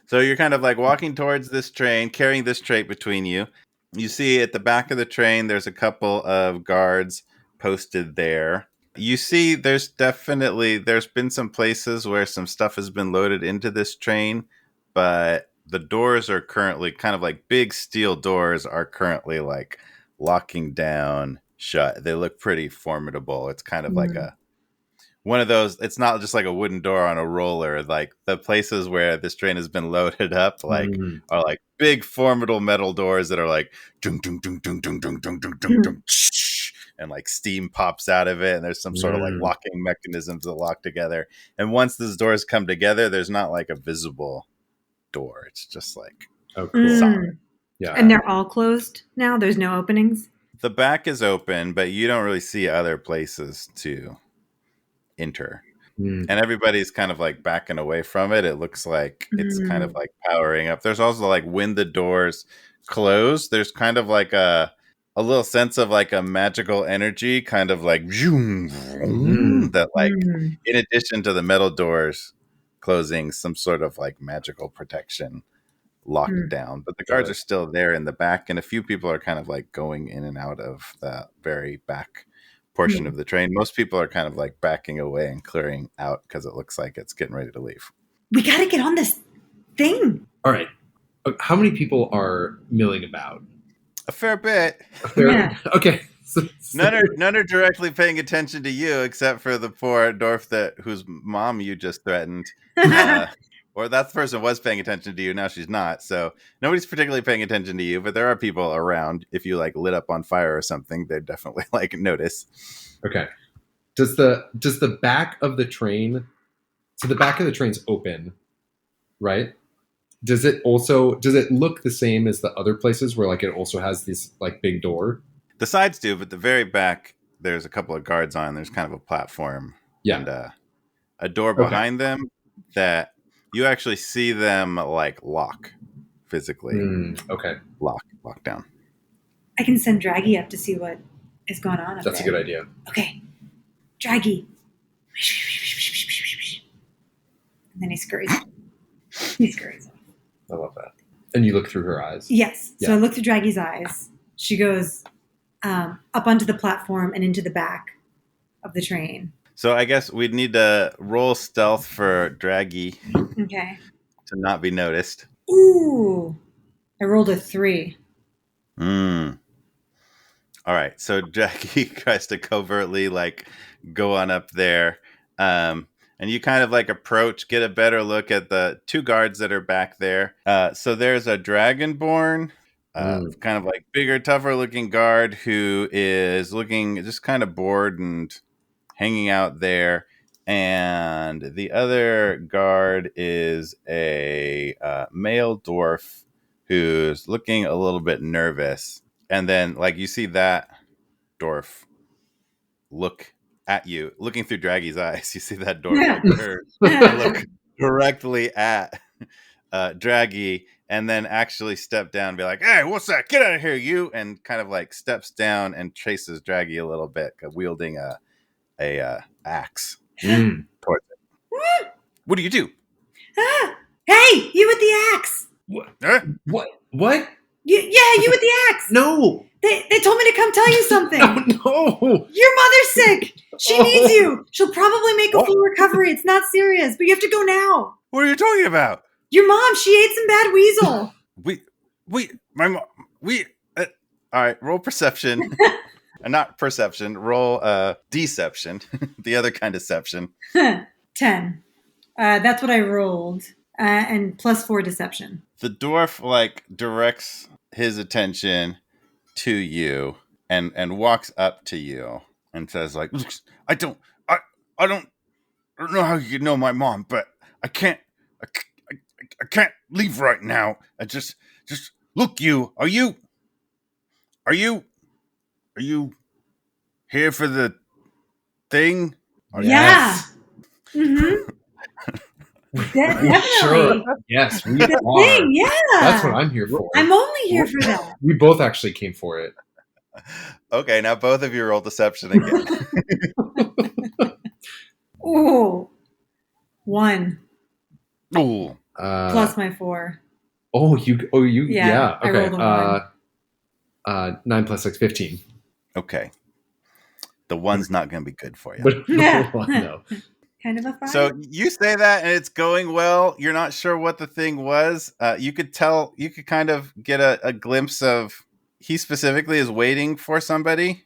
So you're kind of like walking towards this train, carrying this trait between you. You see at the back of the train, there's a couple of guards posted there. You see there's been some places where some stuff has been loaded into this train, but the doors are currently kind of like big steel doors are currently like locking down shut. They look pretty formidable. It's kind of like one of those, it's not just like a wooden door on a roller. Like the places where this train has been loaded up, like are like big formidable metal doors that are like dung, dung, dung, dung, dung, dung, dung, dung, dung, dung, and like steam pops out of it, and there's some sort of like locking mechanisms that lock together. And once these doors come together, there's not like a visible door. It's just like solid. Yeah. And they're all closed now? There's no openings? The back is open, but you don't really see other places to enter. And everybody's kind of like backing away from it. It looks like it's kind of like powering up. There's also like when the doors close, there's kind of like a little sense of like a magical energy, kind of like that like in addition to the metal doors closing, some sort of like magical protection locked down. But the guards are still there in the back, and a few people are kind of like going in and out of that very back portion of the train. Most people are kind of like backing away and clearing out because it looks like it's getting ready to leave. We got to get on this thing. All right. How many people are milling about? A fair bit. Okay. None are directly paying attention to you, except for the poor dwarf whose mom you just threatened. Or that person was paying attention to you. Now she's not. So nobody's particularly paying attention to you, but there are people around. If you like lit up on fire or something, they'd definitely like notice. Okay. Does the back of the train? So the back of the train's open, right? Does it look the same as the other places where like it also has this like big door? The sides do, but the very back, there's a couple of guards on. There's kind of a platform and a door behind them that you actually see them like lock physically. Lock down. I can send Draggy up to see what is going on up That's there. a good idea. Okay. Draggy. And then he scurries. I love that. And you look through her eyes. Yes. Yeah. So I look through Draggy's eyes. She goes up onto the platform and into the back of the train. So I guess we'd need to roll stealth for Draggy Okay. to not be noticed. Ooh. I rolled a 3. All right. So Draggy tries to covertly like go on up there. And you kind of like approach, get a better look at the two guards that are back there. So there's a dragonborn, kind of like bigger, tougher looking guard who is looking just kind of bored and hanging out there. And the other guard is a male dwarf who's looking a little bit nervous. And then like you see that dwarf look at you, looking through Draggy's eyes. You see that dwarf look directly at Draggy, and then actually step down and be like, "Hey, what's that? Get out of here, you!" And kind of like steps down and chases Draggy a little bit, wielding a axe towards it. What do you do? Hey, you with the axe. Huh? What? Yeah, you with the axe. No. They told me to come tell you something. Oh, no. Your mother's sick. She needs you. She'll probably make a full recovery. It's not serious, but you have to go now. What are you talking about? Your mom, she ate some bad weasel. My mom, all right, roll perception. Not perception, roll deception. The other kind of deception. 10. That's what I rolled. And +4 deception. The dwarf like directs his attention to you and walks up to you and says like, I don't know how you know my mom, but I can't leave right now. I just look, are you here for the thing? Yeah. Mm-hmm. Definitely. Sure. Yes, we are. Thing, yeah. That's what I'm here for. I'm only here for that. We both actually came for it. Okay, now both of you roll deception again. Ooh. 1. Ooh. Plus my 4. Yeah. I Okay. rolled a 9 + 6, 15. Okay. The one's not going to be good for you. But no. Kind of a 5. So you say that and it's going well. You're not sure what the thing was. You could kind of get a glimpse of, he specifically is waiting for somebody,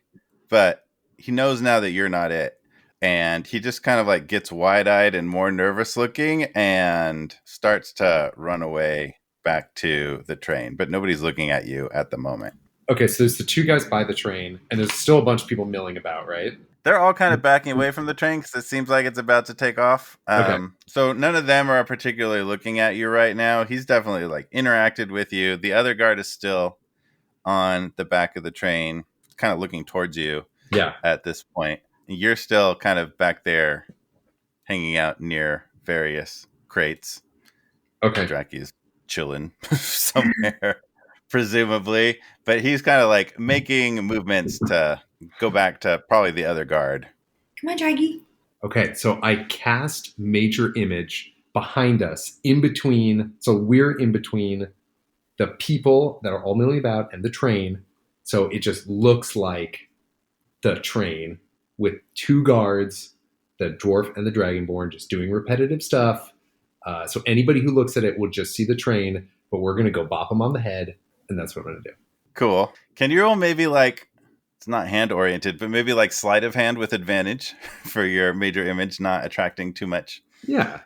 but he knows now that you're not it. And he just kind of like gets wide-eyed and more nervous looking and starts to run away back to the train. But nobody's looking at you at the moment. Okay, so there's the 2 guys by the train, and there's still a bunch of people milling about, right? They're all kind of backing away from the train because it seems like it's about to take off. Okay. So none of them are particularly looking at you right now. He's definitely like interacted with you. The other guard is still on the back of the train, kind of looking towards you. Yeah. At this point, you're still kind of back there, hanging out near various crates. Okay. Draki's chilling somewhere, presumably, but he's kind of like making movements to go back to probably the other guard. Come on, Draggy. Okay, so I cast Major Image behind us, in between. So we're in between the people that are all milling about and the train. So it just looks like the train with 2 guards, the dwarf and the dragonborn, just doing repetitive stuff. So anybody who looks at it will just see the train, but we're going to go bop them on the head, and that's what I'm going to do. Cool. Can you roll maybe like, it's not hand oriented, but maybe like sleight of hand with advantage for your major image not attracting too much? Yeah.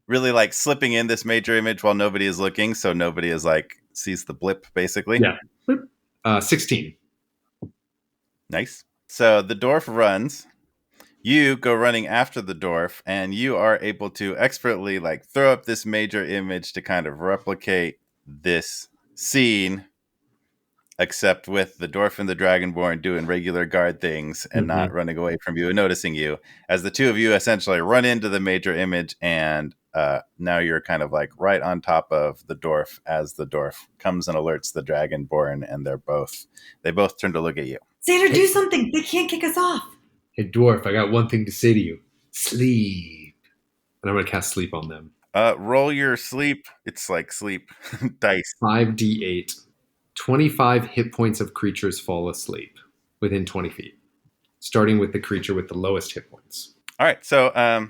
Really like slipping in this major image while nobody is looking, so nobody is like sees the blip basically. Yeah. 16. Nice. So the dwarf runs. You go running after the dwarf, and you are able to expertly like throw up this major image to kind of replicate this scene, except with the dwarf and the dragonborn doing regular guard things and not running away from you and noticing you, as the 2 of you essentially run into the major image, and now you're kind of like right on top of the dwarf as the dwarf comes and alerts the dragonborn, and they both turn to look at you. Xander, do something. They can't kick us off. Hey, dwarf, I got one thing to say to you. Sleep. And I'm going to cast sleep on them. Roll your sleep. It's like sleep dice. 5d8. 25 hit points of creatures fall asleep within 20 feet, starting with the creature with the lowest hit points. All right. So,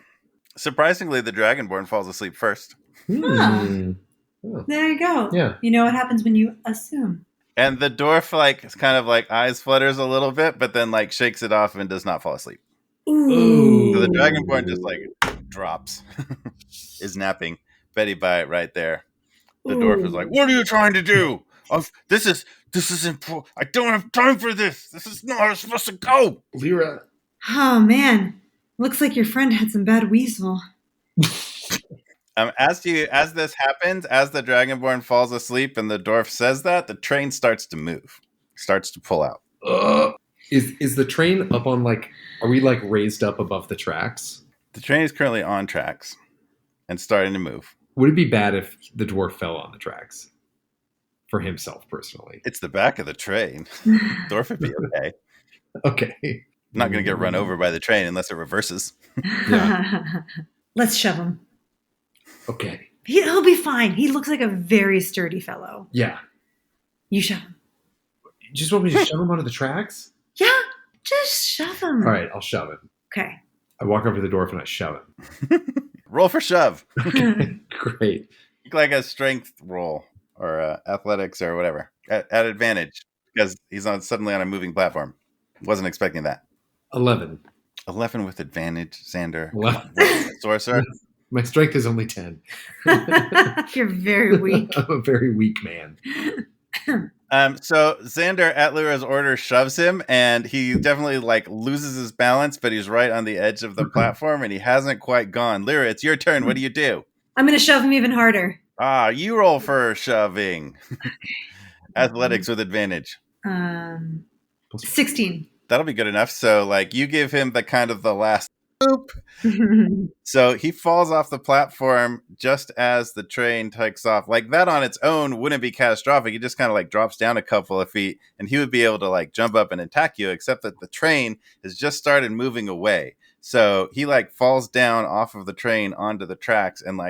surprisingly, the dragonborn falls asleep first. Oh. There you go. Yeah. You know what happens when you assume. And the dwarf, like, kind of like eyes flutters a little bit, but then like shakes it off and does not fall asleep. Ooh. So the dragonborn just like drops, is napping. Betty by it right there. The dwarf is like, "What are you trying to do? This is important. I don't have time for this. This is not how it's supposed to go." Lyra. Oh man, looks like your friend had some bad weasel. As this happens, as the dragonborn falls asleep and the dwarf says that, the train starts to move, starts to pull out. Is the train up on like? Are we like raised up above the tracks? The train is currently on tracks and starting to move. Would it be bad if the dwarf fell on the tracks? For himself, personally. It's the back of the train. Dwarf would be okay. Okay. Not going to get run over by the train unless it reverses. Yeah. Let's shove him. Okay. He'll be fine. He looks like a very sturdy fellow. Yeah. You shove him. You just want me to shove him onto the tracks? Yeah, just shove him. All right, I'll shove him. Okay. I walk over to the dwarf and I shove him. Roll for shove. Great. Like a strength roll or athletics or whatever at advantage because he's suddenly on a moving platform. Wasn't expecting that. 11. 11 with advantage, Xander. 11. Sorcerer. My strength is only 10. You're very weak. I'm a very weak man. So Xander, at Lyra's order, shoves him, and he definitely loses his balance, but he's right on the edge of the platform, and he hasn't quite gone. Lyra, it's your turn. What do you do? I'm going to shove him even harder. You roll for shoving. Athletics with advantage. 16. That'll be good enough. So, you give him the last boop. So he falls off the platform just as the train takes off. That on its own wouldn't be catastrophic. He just kind of drops down a couple of feet, and he would be able to jump up and attack you, except that the train has just started moving away. So he falls down off of the train onto the tracks and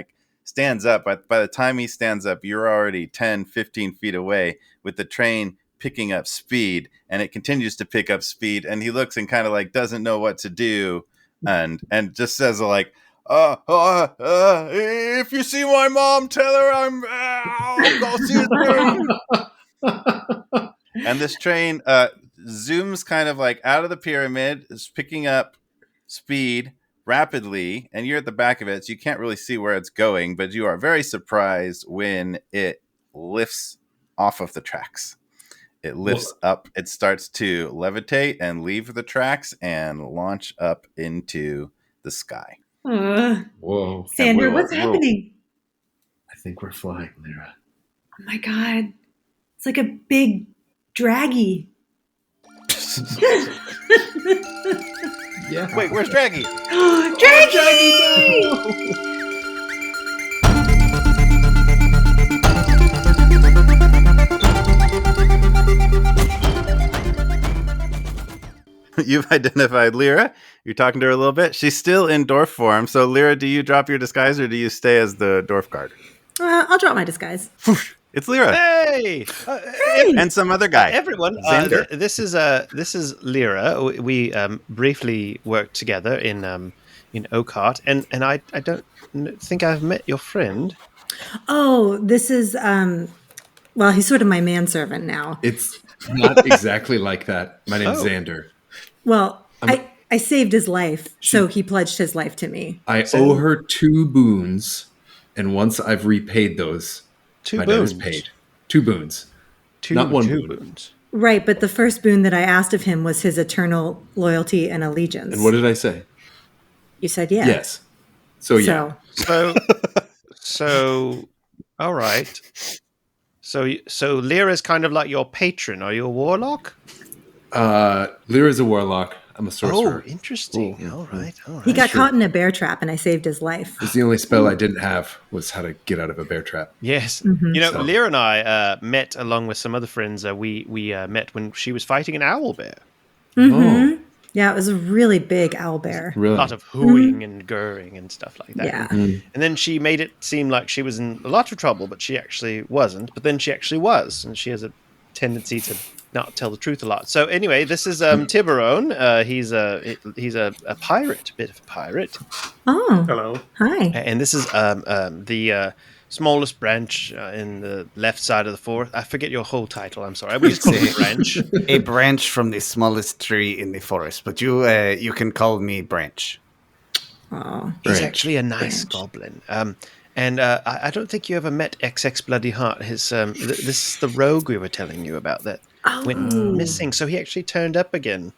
stands up. But by the time he stands up, you're already 10, 15 feet away with the train picking up speed, and it continues to pick up speed. And he looks and kind of doesn't know what to do. And just says if you see my mom, tell her I'll go see her. And this train zooms kind of out of the pyramid, is picking up speed rapidly, and you're at the back of it, so you can't really see where it's going, but you are very surprised when it lifts off of the tracks. It lifts up. It starts to levitate and leave the tracks and launch up into the sky. Whoa. Xander, what's happening? I think we're flying, Lyra. Oh my God. It's like a big draggy. Yeah. Wait, where's Draggy? Draggy! You've identified Lyra. You're talking to her a little bit. She's still in dwarf form. So, Lyra, do you drop your disguise or do you stay as the dwarf guard? I'll drop my disguise. It's Lyra. Hey! And some other guy. Everyone, Xander. this is Lyra. We briefly worked together in Oakheart, and I don't think I've met your friend. Oh, this is well, he's sort of my manservant now. It's not exactly like that. My name's Xander. Well, I saved his life, so he pledged his life to me. I owe her 2 boons, and once I've repaid those, my debt is paid. 2 boons. Not 1 boon. boons. Right, but the first boon that I asked of him was his eternal loyalty and allegiance. And what did I say? You said yes. Yes. So yeah. So, all right. So Lyra's kind of like your patron. Are you a warlock? Lyra's a warlock. I'm a sorcerer. Oh, interesting. Ooh. All right. He got caught in a bear trap, and I saved his life. It's the only spell I didn't have was how to get out of a bear trap. Yes. Mm-hmm. Lyra and I met along with some other friends. We met when she was fighting an owl bear. Mm-hmm. Yeah, it was a really big owl bear. Really? A lot of hooing and gurring and stuff like that. Yeah. And then she made it seem like she was in a lot of trouble, but she actually wasn't. But then she actually was, and she has a tendency to not tell the truth a lot. So anyway, this is Tiburon. He's a pirate, a bit of a pirate. Oh, Hello. hi. And this is the smallest branch in the left side of the forest. I forget your whole title. I'm sorry. We just call it a branch. A branch from the smallest tree in the forest, but you can call me Branch. Oh, He's actually a nice goblin. And I don't think you ever met XX Bloody Heart. His this is the rogue we were telling you about that went missing. So he actually turned up again.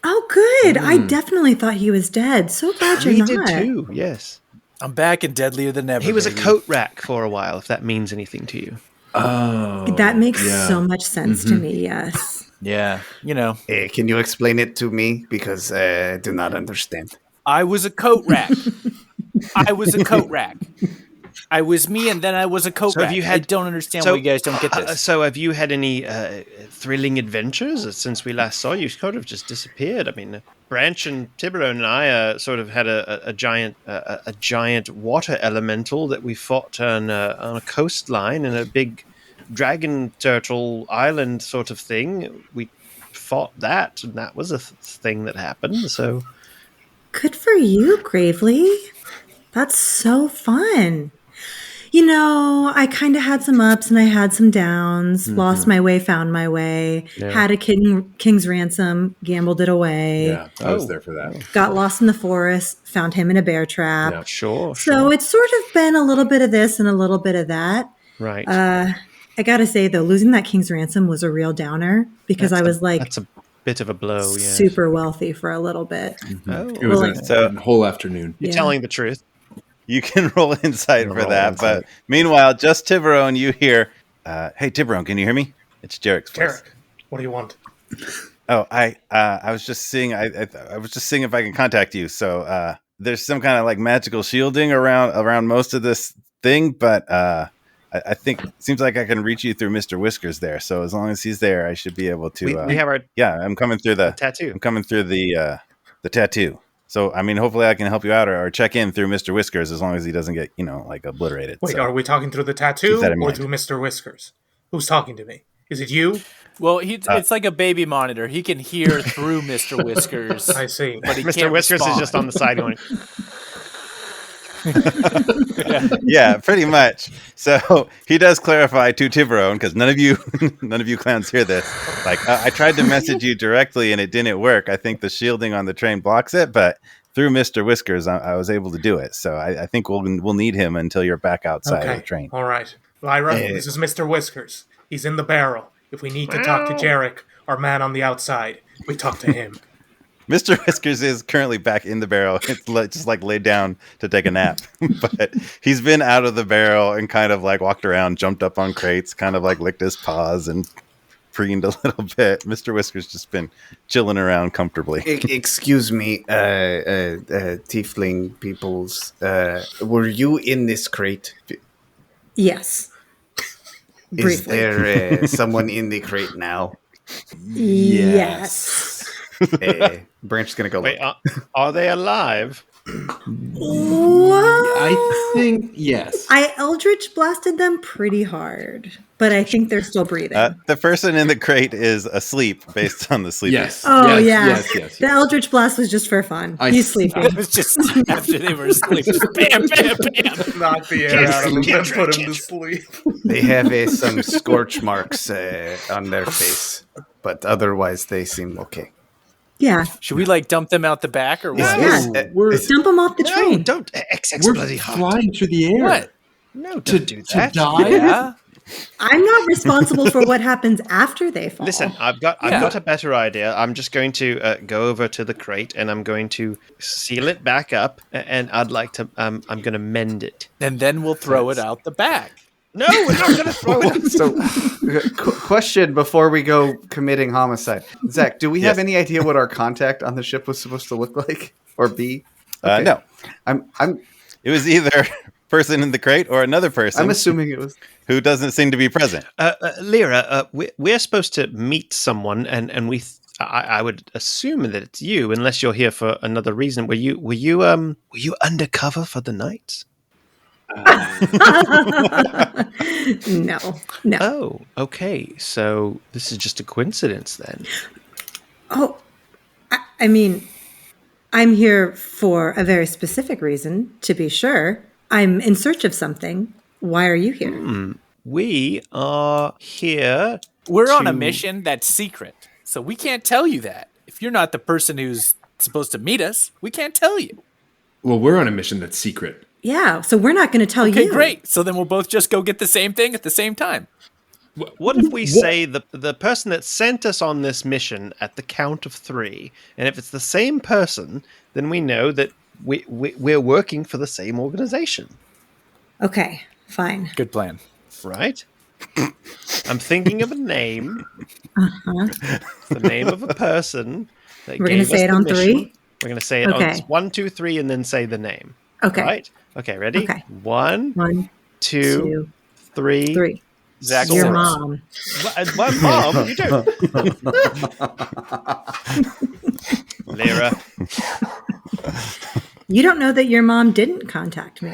Oh, good. I definitely thought he was dead. So glad you're We not. did too. Yes. I'm back and deadlier than ever. He was baby. a coat rack for a while, if that means anything to you. Oh. That makes so much sense to me, yes. Yeah, Can you explain it to me? Because I do not understand. I was a coat rack. I was a coat rack. I was me, and then I was a coke So have rat. you I had- don't understand so, why you guys don't get this. So have you had any thrilling adventures since we last saw you? You sort of just disappeared. I mean, Branch and Tiburon and I sort of had a giant water elemental that we fought on a coastline in a big dragon turtle island sort of thing. We fought that, and that was a thing that happened. So Good for you, Gravely. That's so fun. You know, I kind of had some ups and I had some downs. Lost my way, found my way. Yeah. Had a king's ransom, gambled it away. Yeah, I was there for that. Got lost in the forest, found him in a bear trap. Yeah. sure. So it's sort of been a little bit of this and a little bit of that. Right. I gotta say though, losing that king's ransom was a real downer because I was like that's a bit of a blow. Yeah. super wealthy for a little bit. Oh, It was Well, a whole afternoon. you're Yeah. telling the truth. You can roll insight for Roll that. insight. But meanwhile, just Tiburon, you hear, hey, Tiburon, can you hear me? It's Jarek's voice. Jarek, what do you want? Oh, I was just seeing. I was just seeing if I can contact you. So there's some kind of like magical shielding around most of this thing, but I think it seems like I can reach you through Mr. Whiskers there. So as long as he's there, I should be able to. We have our Yeah, I'm coming through the tattoo. I'm coming through the tattoo. So I mean, hopefully I can help you out or check in through Mr. Whiskers as long as he doesn't get like obliterated. Wait, So, are we talking through the tattoo keep that in or mind. through Mr. Whiskers? Who's talking to me? Is it you? Well, it's like a baby monitor. He can hear through Mr. Whiskers. I see. But he Mr. can't Whiskers respond. is just on the side going. yeah, pretty much. So he does clarify to Tiburon because none of you clowns hear this. Like I tried to message you directly and it didn't work. I think the shielding on the train blocks it, but through Mr. Whiskers, I was able to do it. So I think we'll need him until you're back outside of the train. All right. Lyra, this is Mr. Whiskers. He's in the barrel. If we need to talk to Jarek, our man on the outside, we talk to him. Mr. Whiskers is currently back in the barrel. It's just like laid down to take a nap. But he's been out of the barrel and kind of like walked around, jumped up on crates, kind of like licked his paws and preened a little bit. Mr. Whiskers just been chilling around comfortably. Excuse me, tiefling peoples. Were you in this crate? Yes. Is Briefly. there someone in the crate now? Yes. Branch is gonna go. Wait, look. are they alive? What? I think yes. I Eldritch blasted them pretty hard, but I think they're still breathing. The person in the crate is asleep based on the sleep. Yes. Oh, yes, yeah. Yes. The Eldritch blast was just for fun. I- He's sleeping. It was just after they were asleep. Just bam, bam, bam. Knock the air out of him and put him to sleep. They have some scorch marks on their face, but otherwise they seem okay. Yeah. Should we like dump them out the back or what? Yeah. We're Dump them off the No, train. don't XX we're bloody hot. flying through the air. What? No, To, don't do to that. die? Yeah. I'm not responsible for what happens after they fall. Listen, I've got a better idea. I'm just going to go over to the crate and I'm going to seal it back up, and I'd like to. I'm going to mend it. And then we'll throw it out the back. No, we're not going to throw it. So, question before we go committing homicide, Zach, do we have any idea what our contact on the ship was supposed to look like or be? Okay. No, I'm it was either person in the crate or another person assuming it was. who doesn't seem to be present. Lyra, we're supposed to meet someone, and I would assume that it's you, unless you're here for another reason. Were you undercover for the night? No. Oh, okay. So this is just a coincidence then. Oh, I mean, I'm here for a very specific reason, to be sure. I'm in search of something. Why are you here? We are here. We're on a mission that's secret, so we can't tell you that. If you're not the person who's supposed to meet us, we can't tell you. Well, we're on a mission that's secret. Yeah, so we're not going to tell you. Okay, great. So then we'll both just go get the same thing at the same time. What if we say the person that sent us on this mission at the count of 3, and if it's the same person, then we know that we're working for the same organization, Okay, fine. Good plan. right? I'm thinking of a name. The name of a person. That We're gonna gave us say it the on mission. 3? We're going to say it Okay. on 1, 2, 3, and then say the name. Okay. Right? Okay, ready? Okay. 1, 1, 2, 3. 3. Zach, Your 6. mom. My mom? You don't. Lyra. You don't know that your mom didn't contact me.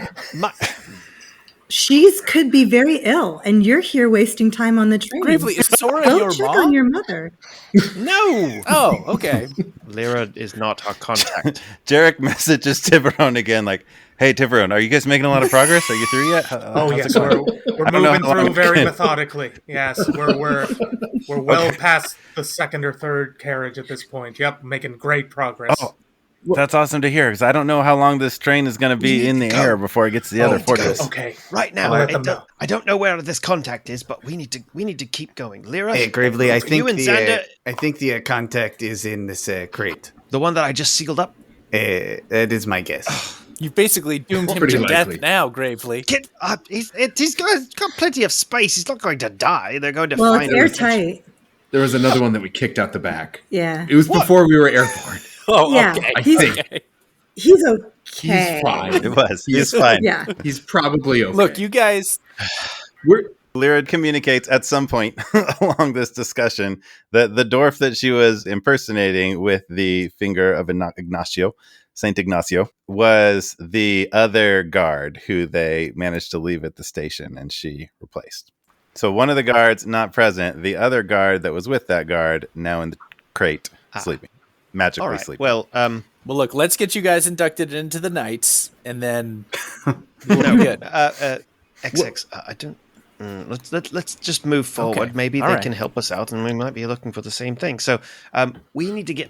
She could be very ill, and you're here wasting time on the train. Gravely, is Sora Go your check mom? on your mother. No. Oh, okay. Lyra is not our contact. Jarek messages Tiburon again, like, "Hey, Tiburon, are you guys making a lot of progress? Are you through yet? Oh yes, I we're don't know moving how long through very it- methodically. Yes, we're well past the second or third carriage at this point. Yep, making great progress. Oh, that's awesome to hear, because I don't know how long this train is going to be in the air before it gets to the other fortress. Okay, Right now, I'll let them know. I don't know where this contact is, but we need to keep going. Lyra, Hey, Gravely, I think you and Xander, the contact is in this crate. the one that I just sealed up. That is my guess. You've basically doomed him Pretty to likely. death now, Gravely. Get up! He's got plenty of space. He's not going to die. They're going to Well, find it's him. airtight. There was another one that we kicked out the back. Yeah. It was before we were airborne. Oh, Yeah, okay. I he's- think He's okay. he's fine. It was. He's fine. Yeah. He's probably okay. Look, you guys. We're Lyra communicates at some point along this discussion that the dwarf that she was impersonating with the finger of Saint Ignacio, was the other guard who they managed to leave at the station and she replaced. So one of the guards not present, the other guard that was with that guard now in the crate sleeping, magically All right. sleeping. Well, Well, look, let's get you guys inducted into the Knights, and then we'll be good. XX. I don't. Let's just move forward. Okay. Maybe All they right. can help us out, and we might be looking for the same thing. So, we need to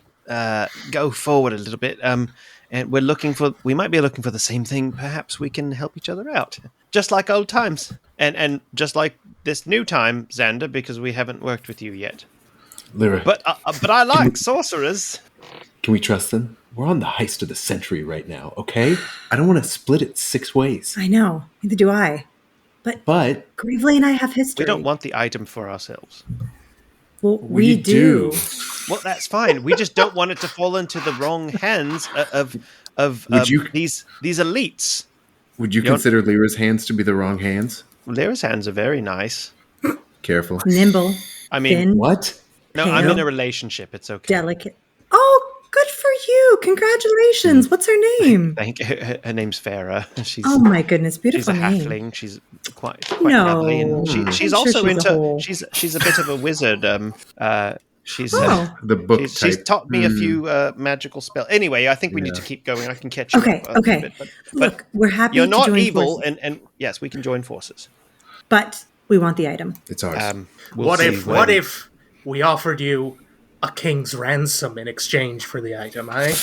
go forward a little bit. And we might be looking for the same thing. Perhaps we can help each other out, just like old times, and just like this new time, Xander, because we haven't worked with you yet. Lyra. But I like sorcerers. Can we trust them? We're on the heist of the century right now, okay? I don't want to split it 6 ways. I know. Neither do I. But Gravely and I have history. We don't want the item for ourselves. Well, we do. Well, that's fine. We just don't want it to fall into the wrong hands of these elites. Would you You're- consider Lyra's hands to be the wrong hands? Lyra's hands are very nice. Careful. Nimble, I mean, thin, What? no, I'm Pale. in a relationship. It's okay. delicate. Oh, good for you. Congratulations. What's her name? Thank you. Her name's Farah. She's Oh my goodness, she's a beautiful name. halfling. She's quite No. lovely, and she's I'm also sure she's a into. whole- She's a bit of a wizard. She's. Oh, The book She's type. taught me a few magical spells. Anyway, I think we need Yeah. to keep going. I can catch you Okay, up a okay. bit, but look, we're happy you're to not join evil, forces, and yes, we can join forces. but we want the item. It's ours. We'll What see if we offered you a king's ransom in exchange for the item, eh?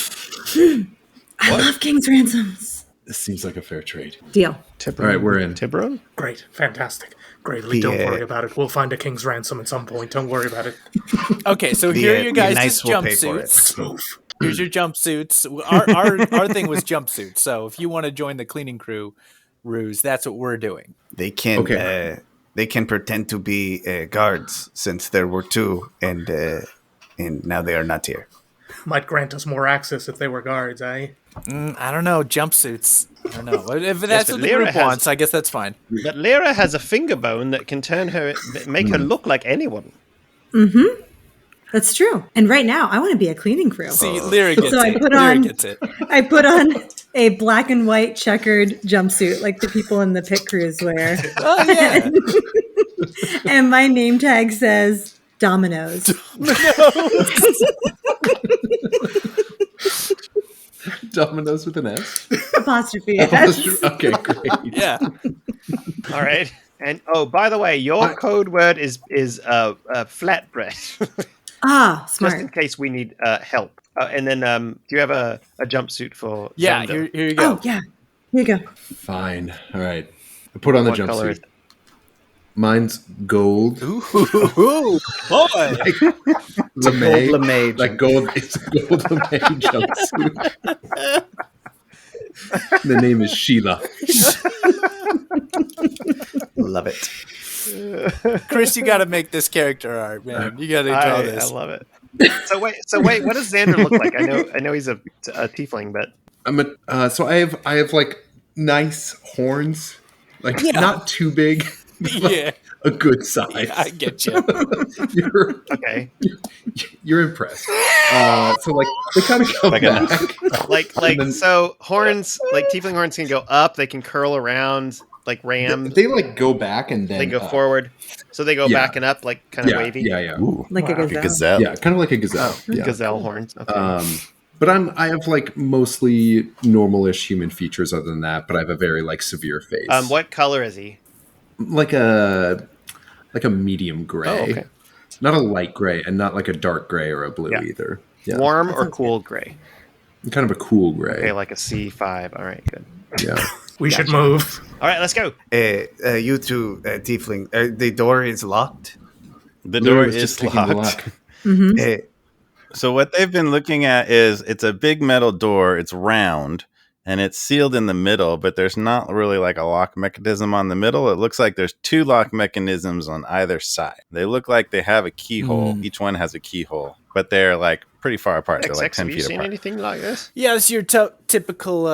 I love King's Ransoms. This seems like a fair trade. Deal. Tiburon? All right, we're in. Tiburon? Great, fantastic. Gravely, don't worry about it. We'll find a king's ransom at some point. Don't worry about it. Okay, so here are your guys' Knights will pay for it. jumpsuits. Move. Here's your jumpsuits. Our thing was jumpsuits. So if you want to join the cleaning crew ruse, that's what we're doing. They can they can pretend to be guards since there were 2 and now they are not here. Might grant us more access if they were guards, eh? I don't know, jumpsuits. I don't know. If that's but what the Lyra group has- wants, I guess that's fine. But Lyra has a finger bone that can make her look like anyone. That's true. And right now, I want to be a cleaning crew. See, Lyra gets So I it. put Lyra on- gets it. I put on a black and white checkered jumpsuit like the people in the pit crews wear. Oh, yeah. And my name tag says Dominoes. Dominoes with an S? Apostrophe. S. Okay, great. Yeah. All right. And by the way, your code word is flatbread, Ah, just in smart. case we need help. And then, do you have a jumpsuit for? Yeah, Xander? here you go. Oh, yeah. Here you go. Fine. All right. I put on the What color is jumpsuit. Mine's gold. Ooh, boy. Lame. Lamage. Like gold. It's a gold lame jumpsuit. The name is Sheila. Love it. Chris, you got to make this character art, man. You got to draw I this. love it. So wait. What does Xander look like? I know he's a tiefling, but So I have like nice horns Like, Yeah. not too big. Yeah. A good size. Yeah, I get you. Okay. You're impressed. So like they kind of come Like back. So horns, like tiefling horns can go up, they can curl around, like ram. They like go back and then They go up. forward. So they go back and up, like kind of wavy. Yeah. Ooh, Like a gazelle. gazelle. Yeah, kind of like a gazelle. Yeah. Gazelle horns. Okay. But I have like mostly normal-ish human features other than that, but I have a very like severe face. What color is he? Like a medium gray. Oh, okay. Not a light gray and not like a dark gray or a blue either. Yeah. Warm or cool gray? Kind of a cool gray. Okay, like a C5. All right, good. Yeah. We should move. All right, let's go. You two, tiefling, the door is locked. The Lou door was is just taking the locked. lock. Mm-hmm. So what they've been looking at is it's a big metal door. It's round and it's sealed in the middle, but there's not really like a lock mechanism on the middle. It looks like there's 2 lock mechanisms on either side. They look like they have a keyhole. Each one has a keyhole, but they're like pretty far apart. They're like 10 have you feet seen apart. anything like this? Yeah, it's your typical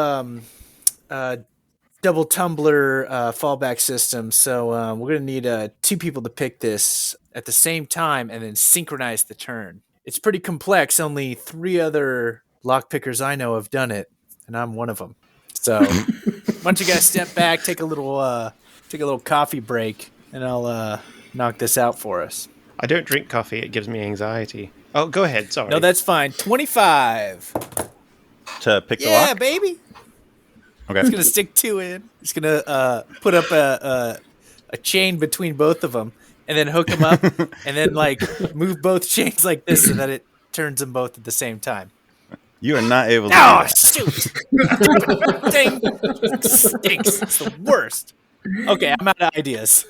double tumbler fallback system. So we're going to need 2 people to pick this at the same time and then synchronize the turn. It's pretty complex. Only 3 other lock pickers I know have done it, and I'm one of them. So why don't you guys step back, take a little coffee break, and I'll knock this out for us. I don't drink coffee. It gives me anxiety. Oh, go ahead. Sorry. No, that's fine. 25. To pick the Yeah, lock? baby. Okay. It's gonna stick 2 in. It's gonna put up a chain between both of them, and then hook them up, and then like move both chains like this so that it turns them both at the same time. You are not able to Oh do that. shoot! Dang, stinks. It's the worst. Okay, I'm out of ideas.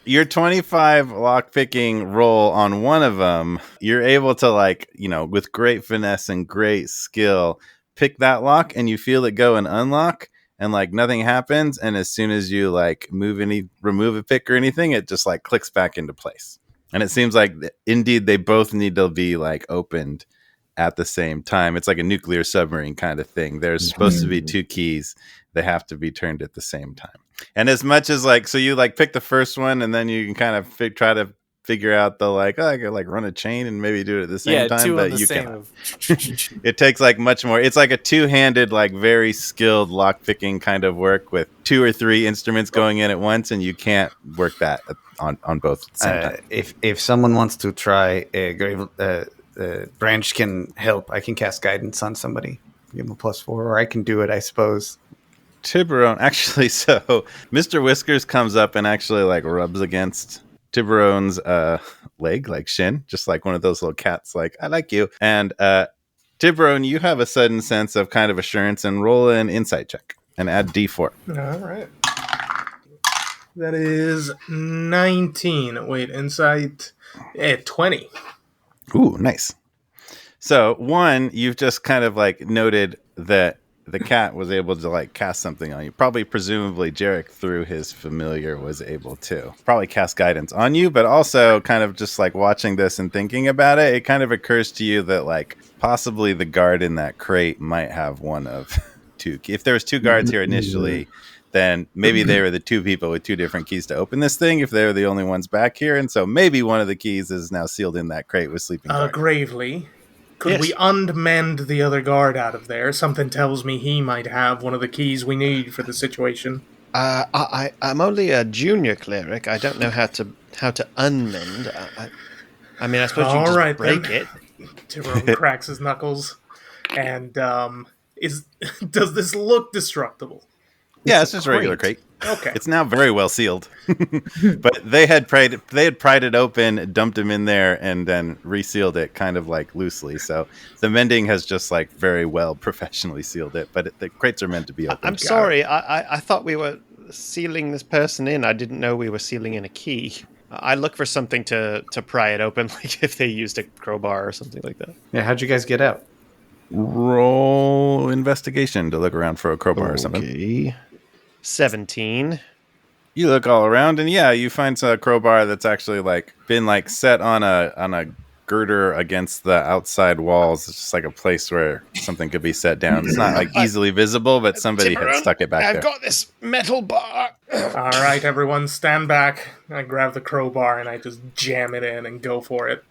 Your 25 lock picking roll on one of them, you're able to like, with great finesse and great skill, pick that lock and you feel it go and unlock and like nothing happens. And as soon as you like remove a pick or anything, it just like clicks back into place. And it seems like indeed they both need to be like opened at the same time. It's like a nuclear submarine kind of thing. There's supposed to be 2 keys. They have to be turned at the same time. And as much as like, so you like pick the first one and then you can kind of try to figure out the like, I could like run a chain and maybe do it at the same time, 2 but on the you same. can't. It takes like much more. It's like a 2-handed, like very skilled lock picking kind of work with 2 or 3 instruments going in at once, and you can't work that on both at the same time. If someone wants to try, Branch can help. I can cast guidance on somebody. Give them a +4, or I can do it, I suppose. Tiburon, actually, so Mr. Whiskers comes up and actually like rubs against Tiburon's leg, like shin, just like one of those little cats, like, I like you. And Tiburon, you have a sudden sense of kind of assurance, and roll an insight check and add D4. All right. That is 19. Wait, insight 20. Ooh, nice. So one, you've just kind of like noted that the cat was able to like cast something on you. Presumably Jarek through his familiar was able to probably cast guidance on you, but also kind of just like watching this and thinking about it, it kind of occurs to you that like possibly the guard in that crate might have one of 2. If there was 2 guards here initially, then maybe they were the 2 people with 2 different keys to open this thing if they're the only ones back here. And so maybe one of the keys is now sealed in that crate with sleeping guard. Gravely. Could we unmend the other guard out of there? Something tells me he might have one of the keys we need for the situation. I'm only a junior cleric. I don't know how to unmend. I mean, I suppose you just break it. Tyrone cracks his knuckles. And does this look destructible? Yeah, it's just a regular crate. Okay. It's now very well sealed. But they had pried it open, dumped him in there, and then resealed it kind of like loosely. So the mending has just like very well professionally sealed it. But the crates are meant to be open. I'm sorry. I thought we were sealing this person in. I didn't know we were sealing in a key. I look for something to pry it open, like if they used a crowbar or something like that. Yeah, how'd you guys get out? Roll investigation to look around for a crowbar or something. Okay. 17. You look all around, and yeah, you find a crowbar that's actually like been like set on a girder against the outside walls. It's just like a place where something could be set down. It's not like easily visible, but somebody had stuck it back there. I've got this metal bar. All right, everyone, stand back. I grab the crowbar and I just jam it in and go for it.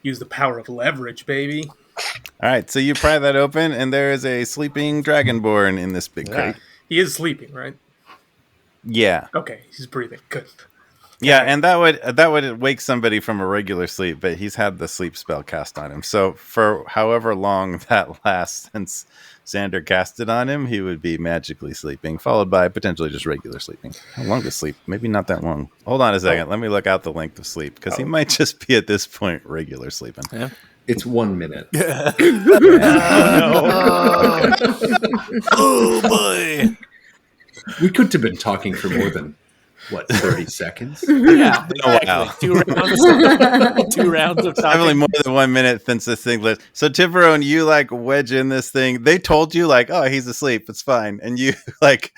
Use the power of leverage, baby. All right, so you pry that open, and there is a sleeping dragonborn in this big crate. He is sleeping, right? Yeah. Okay, he's breathing. Good. Yeah, and that would wake somebody from a regular sleep, but he's had the sleep spell cast on him. So for however long that lasts since Xander cast it on him, he would be magically sleeping, followed by potentially just regular sleeping. How long is sleep? Maybe not that long. Hold on a second. Let me look out the length of sleep, because he might just be at this point regular sleeping. Yeah. It's 1 minute. Oh boy! We could have been talking for more than 30 seconds. Yeah, exactly. wow. 2 rounds. 2 rounds of Definitely talking. more than 1 minute since this thing lives. So Tiverone, you like wedge in this thing. They told you like, oh, he's asleep. It's fine. And you like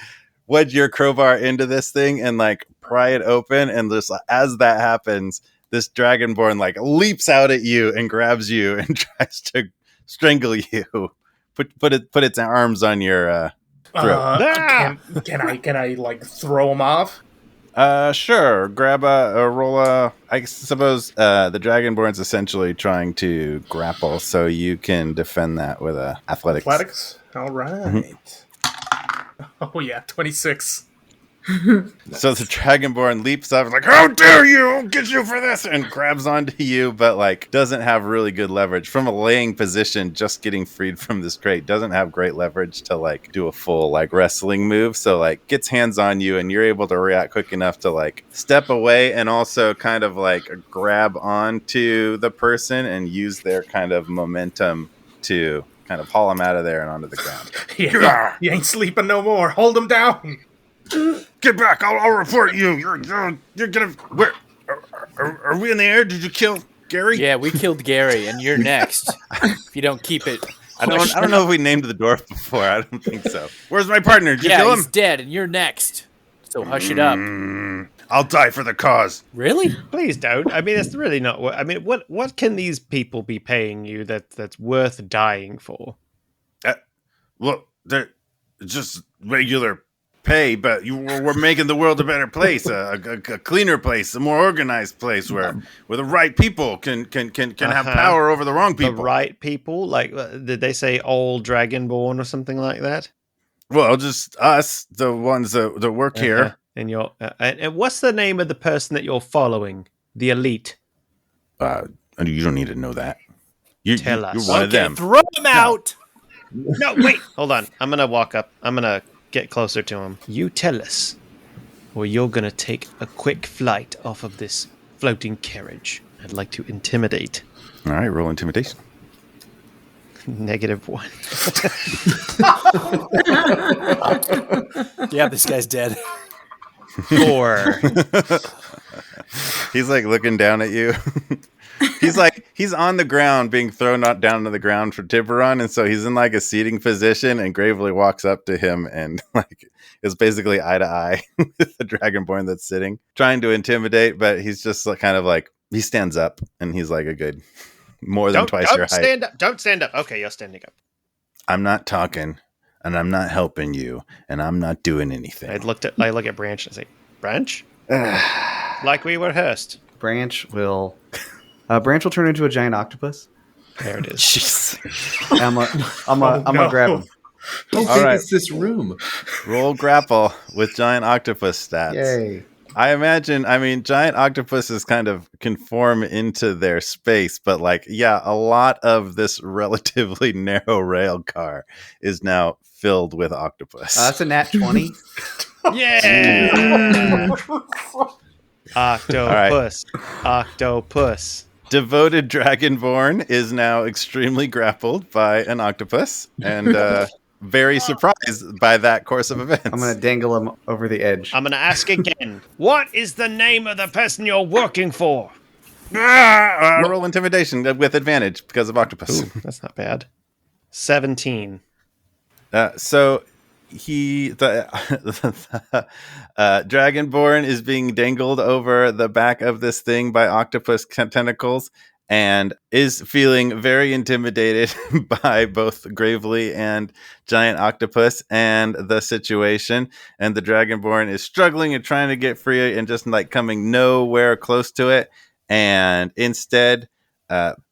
wedge your crowbar into this thing and like pry it open. And just as that happens, this dragonborn like leaps out at you and grabs you and tries to strangle you. Put its arms on your throat. Can I like throw him off? Sure. Grab a roll. I suppose the dragonborn's essentially trying to grapple, so you can defend that with a athletics. Athletics. All right. Oh yeah, 26. So the dragonborn leaps up, like, "How dare you! I'll get you for this!" and grabs onto you, but like doesn't have really good leverage from a laying position. Just getting freed from this crate doesn't have great leverage to like do a full like wrestling move. So like gets hands on you, and you're able to react quick enough to like step away and also kind of like grab onto the person and use their kind of momentum to kind of haul him out of there and onto the ground. Yeah, you ain't sleeping no more. Hold him down. Get back! I'll report you. You're gonna. Where? Are we in the air? Did you kill Gary? Yeah, we killed Gary, and you're next. If you don't keep it, I don't know if we named the dwarf before. I don't think so. Where's my partner? Did you kill him? he's dead, and you're next. So hush it up. I'll die for the cause. Really? Please don't. I mean, it's really not. I mean, what can these people be paying you that's worth dying for? Look, they're just regular pay, but we're making the world a better place, a cleaner place, a more organized place where the right people can have power over the wrong people. The right people? Like, did they say all dragonborn or something like that? Well, just us, the ones that work here. And you're, and what's the name of the person that you're following? The elite. You don't need to know that. Tell us. You're one of them. Throw him out. No, wait. Hold on. I'm gonna walk up. I'm gonna get closer to him. You tell us, or you're gonna take a quick flight off of this floating carriage. I'd like to intimidate. All right, roll intimidation. -1. Yeah, this guy's dead. 4. He's like looking down at you. He's on the ground being thrown down to the ground for Tiburon, and so he's in like a seating position and gravely walks up to him and like is basically eye to eye with the dragonborn that's sitting, trying to intimidate, but he's just like, kind of like he stands up and he's like a good more than twice your height. Stand up. Don't stand up. Okay, you're standing up. I'm not talking, and I'm not helping you, and I'm not doing anything. I look at Branch and I say, Branch? Like we were Hearst. Branch will turn into a giant octopus. There it is. Jeez. I'm gonna grab him. How All big right. is this room? Roll grapple with giant octopus stats. Yay! I imagine, giant octopuses kind of conform into their space, but like, yeah, a lot of this relatively narrow rail car is now filled with octopus. That's a nat 20. Yeah! Octopus. Octopus. Devoted Dragonborn is now extremely grappled by an octopus and very surprised by that course of events. I'm gonna dangle him over the edge. I'm going to ask again. What is the name of the person you're working for? Roll intimidation with advantage because of octopus. Ooh, that's not bad. 17. So the Dragonborn is being dangled over the back of this thing by octopus tentacles, and is feeling very intimidated by both Gravely and Giant Octopus and the situation. And the Dragonborn is struggling and trying to get free and just like coming nowhere close to it. And instead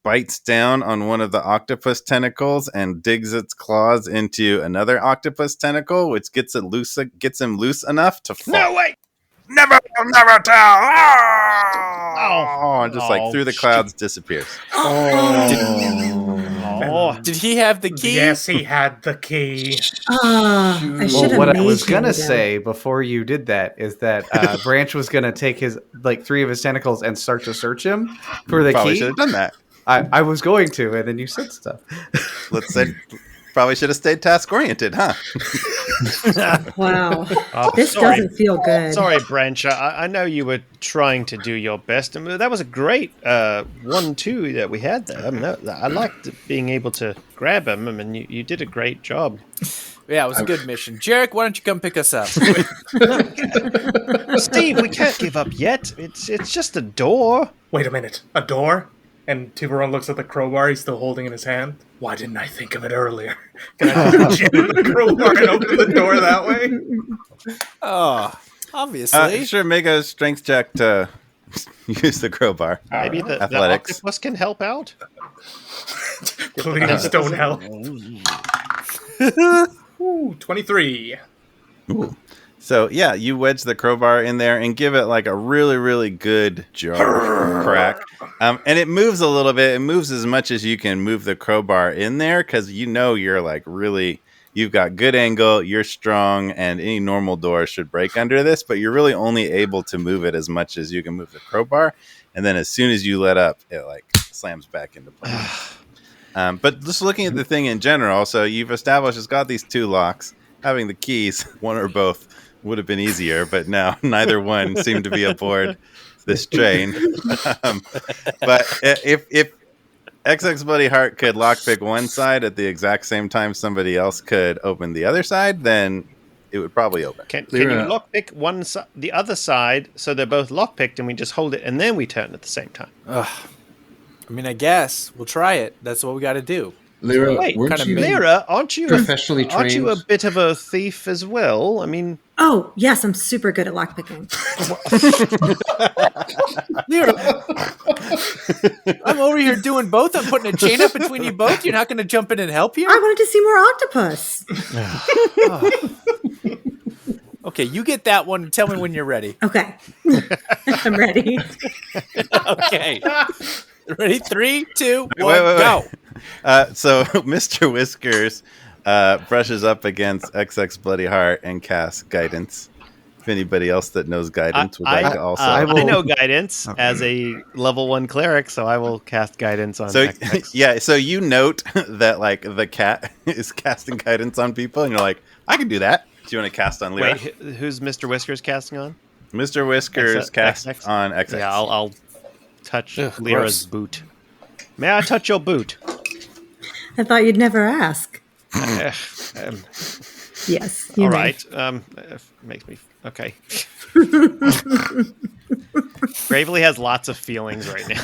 bites down on one of the octopus tentacles and digs its claws into another octopus tentacle, which gets him loose enough to fall. No, wait! Never tell! Oh, and just like through the clouds disappears. Did he have the key? Yes, he had the key. I should have What made I was him gonna go. say before you did that is that Branch was gonna take his like 3 of his tentacles and start to search him for the Probably key. should have done that. I was going to, and then you said stuff. Let's say probably should have stayed task oriented, huh? Wow. Oh, This sorry. doesn't feel good. Sorry, Branch. I know you were trying to do your best, and that was a great 1-2 that we had there. I mean, I liked being able to grab him. I mean, you did a great job. Yeah, it was a good mission. Jarek, why don't you come pick us up? Steve, we can't give up yet. It's just a door. Wait a minute. A door? And Tiburon looks at the crowbar he's still holding in his hand. Why didn't I think of it earlier? Can I just jam the crowbar and open the door that way? Oh, obviously. Sure, make a strength check to use the crowbar. Maybe the Athletics. octopus can help out. Please don't help. Ooh, 23. Ooh. So, yeah, you wedge the crowbar in there and give it like a really, really good jar crack. And it moves a little bit. It moves as much as you can move the crowbar in there because you know you're like really, you've got good angle, you're strong, and any normal door should break under this, but you're really only able to move it as much as you can move the crowbar. And then as soon as you let up, it like slams back into place. But just looking at the thing in general, so you've established it's got these 2 locks. Having the keys, one or both, would have been easier, but now neither one seemed to be aboard this train. But if XX Bloody Heart could lockpick one side at the exact same time somebody else could open the other side, then it would probably open. Can you lockpick the other side so they're both lockpicked and we just hold it and then we turn at the same time? I mean, I guess we'll try it. That's what we got to do. Lyra, Wait, weren't you Lyra, aren't you professionally trained? Aren't you a bit of a thief as well? I mean, Oh, yes, I'm super good at lockpicking. I'm over here doing both. I'm putting a chain up between you both. You're not going to jump in and help here? I wanted to see more octopus. Okay, you get that one and tell me when you're ready. Okay. I'm ready. Okay. Ready? 3, 2, 1, Wait. go. So Mr. Whiskers brushes up against XX Bloody Heart and casts Guidance. If anybody else that knows Guidance would like to also... I know Guidance as a level 1 cleric, so I will cast Guidance on So XX. yeah, so you note that like the cat is casting Guidance on people, and you're like, I can do that. Do you want to cast on Lyra? Wait, who's Mr. Whiskers casting on? Mr. Whiskers casts XX? on XX. Yeah, I'll touch Lyra's boot. May I touch your boot? I thought you'd never ask. Yes. You All may. right. Makes me okay. Gravely has lots of feelings right now.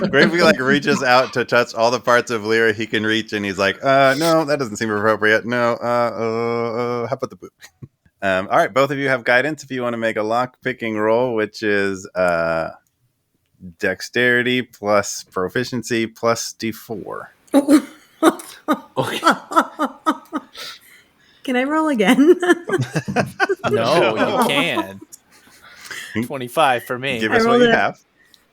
Gravely like reaches out to touch all the parts of Lyra he can reach, and he's like, no, that doesn't seem appropriate. No, how about the boot? All right, both of you have Guidance if you want to make a lock picking roll, which is dexterity plus proficiency plus D4. Can I roll again? No, you can. 25 for me. Give us I what you rolled have.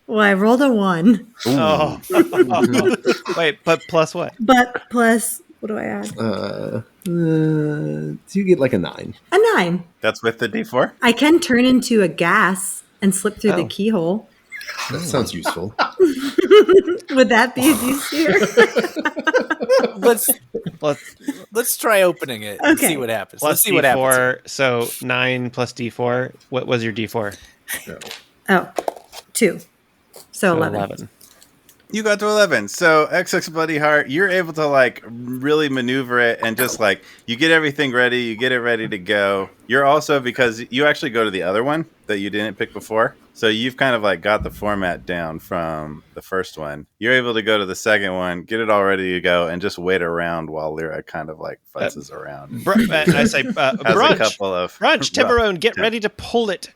Well, I rolled a 1, Oh. Wait, but plus what? but plus, what do I add? So you get like a 9. A 9. That's with the D4. I can turn into a gas and slip through the Oh. keyhole. That sounds useful. Would that be easier? Let's try opening it and Okay. see what happens. Plus Let's see what happens. D4. So 9 plus D4. What was your D4? Oh, 2. So 11. You got to 11. So XX Bloody Heart, you're able to like really maneuver it and just like you get everything ready, you get it ready to go. You're also, because you actually go to the other one that you didn't pick before. So you've kind of like got the format down from the first one. You're able to go to the second one, get it all ready to go, and just wait around while Lyra kind of like futzes around. I say, Has a Brunch, couple of Tiburone, get rough ready to pull it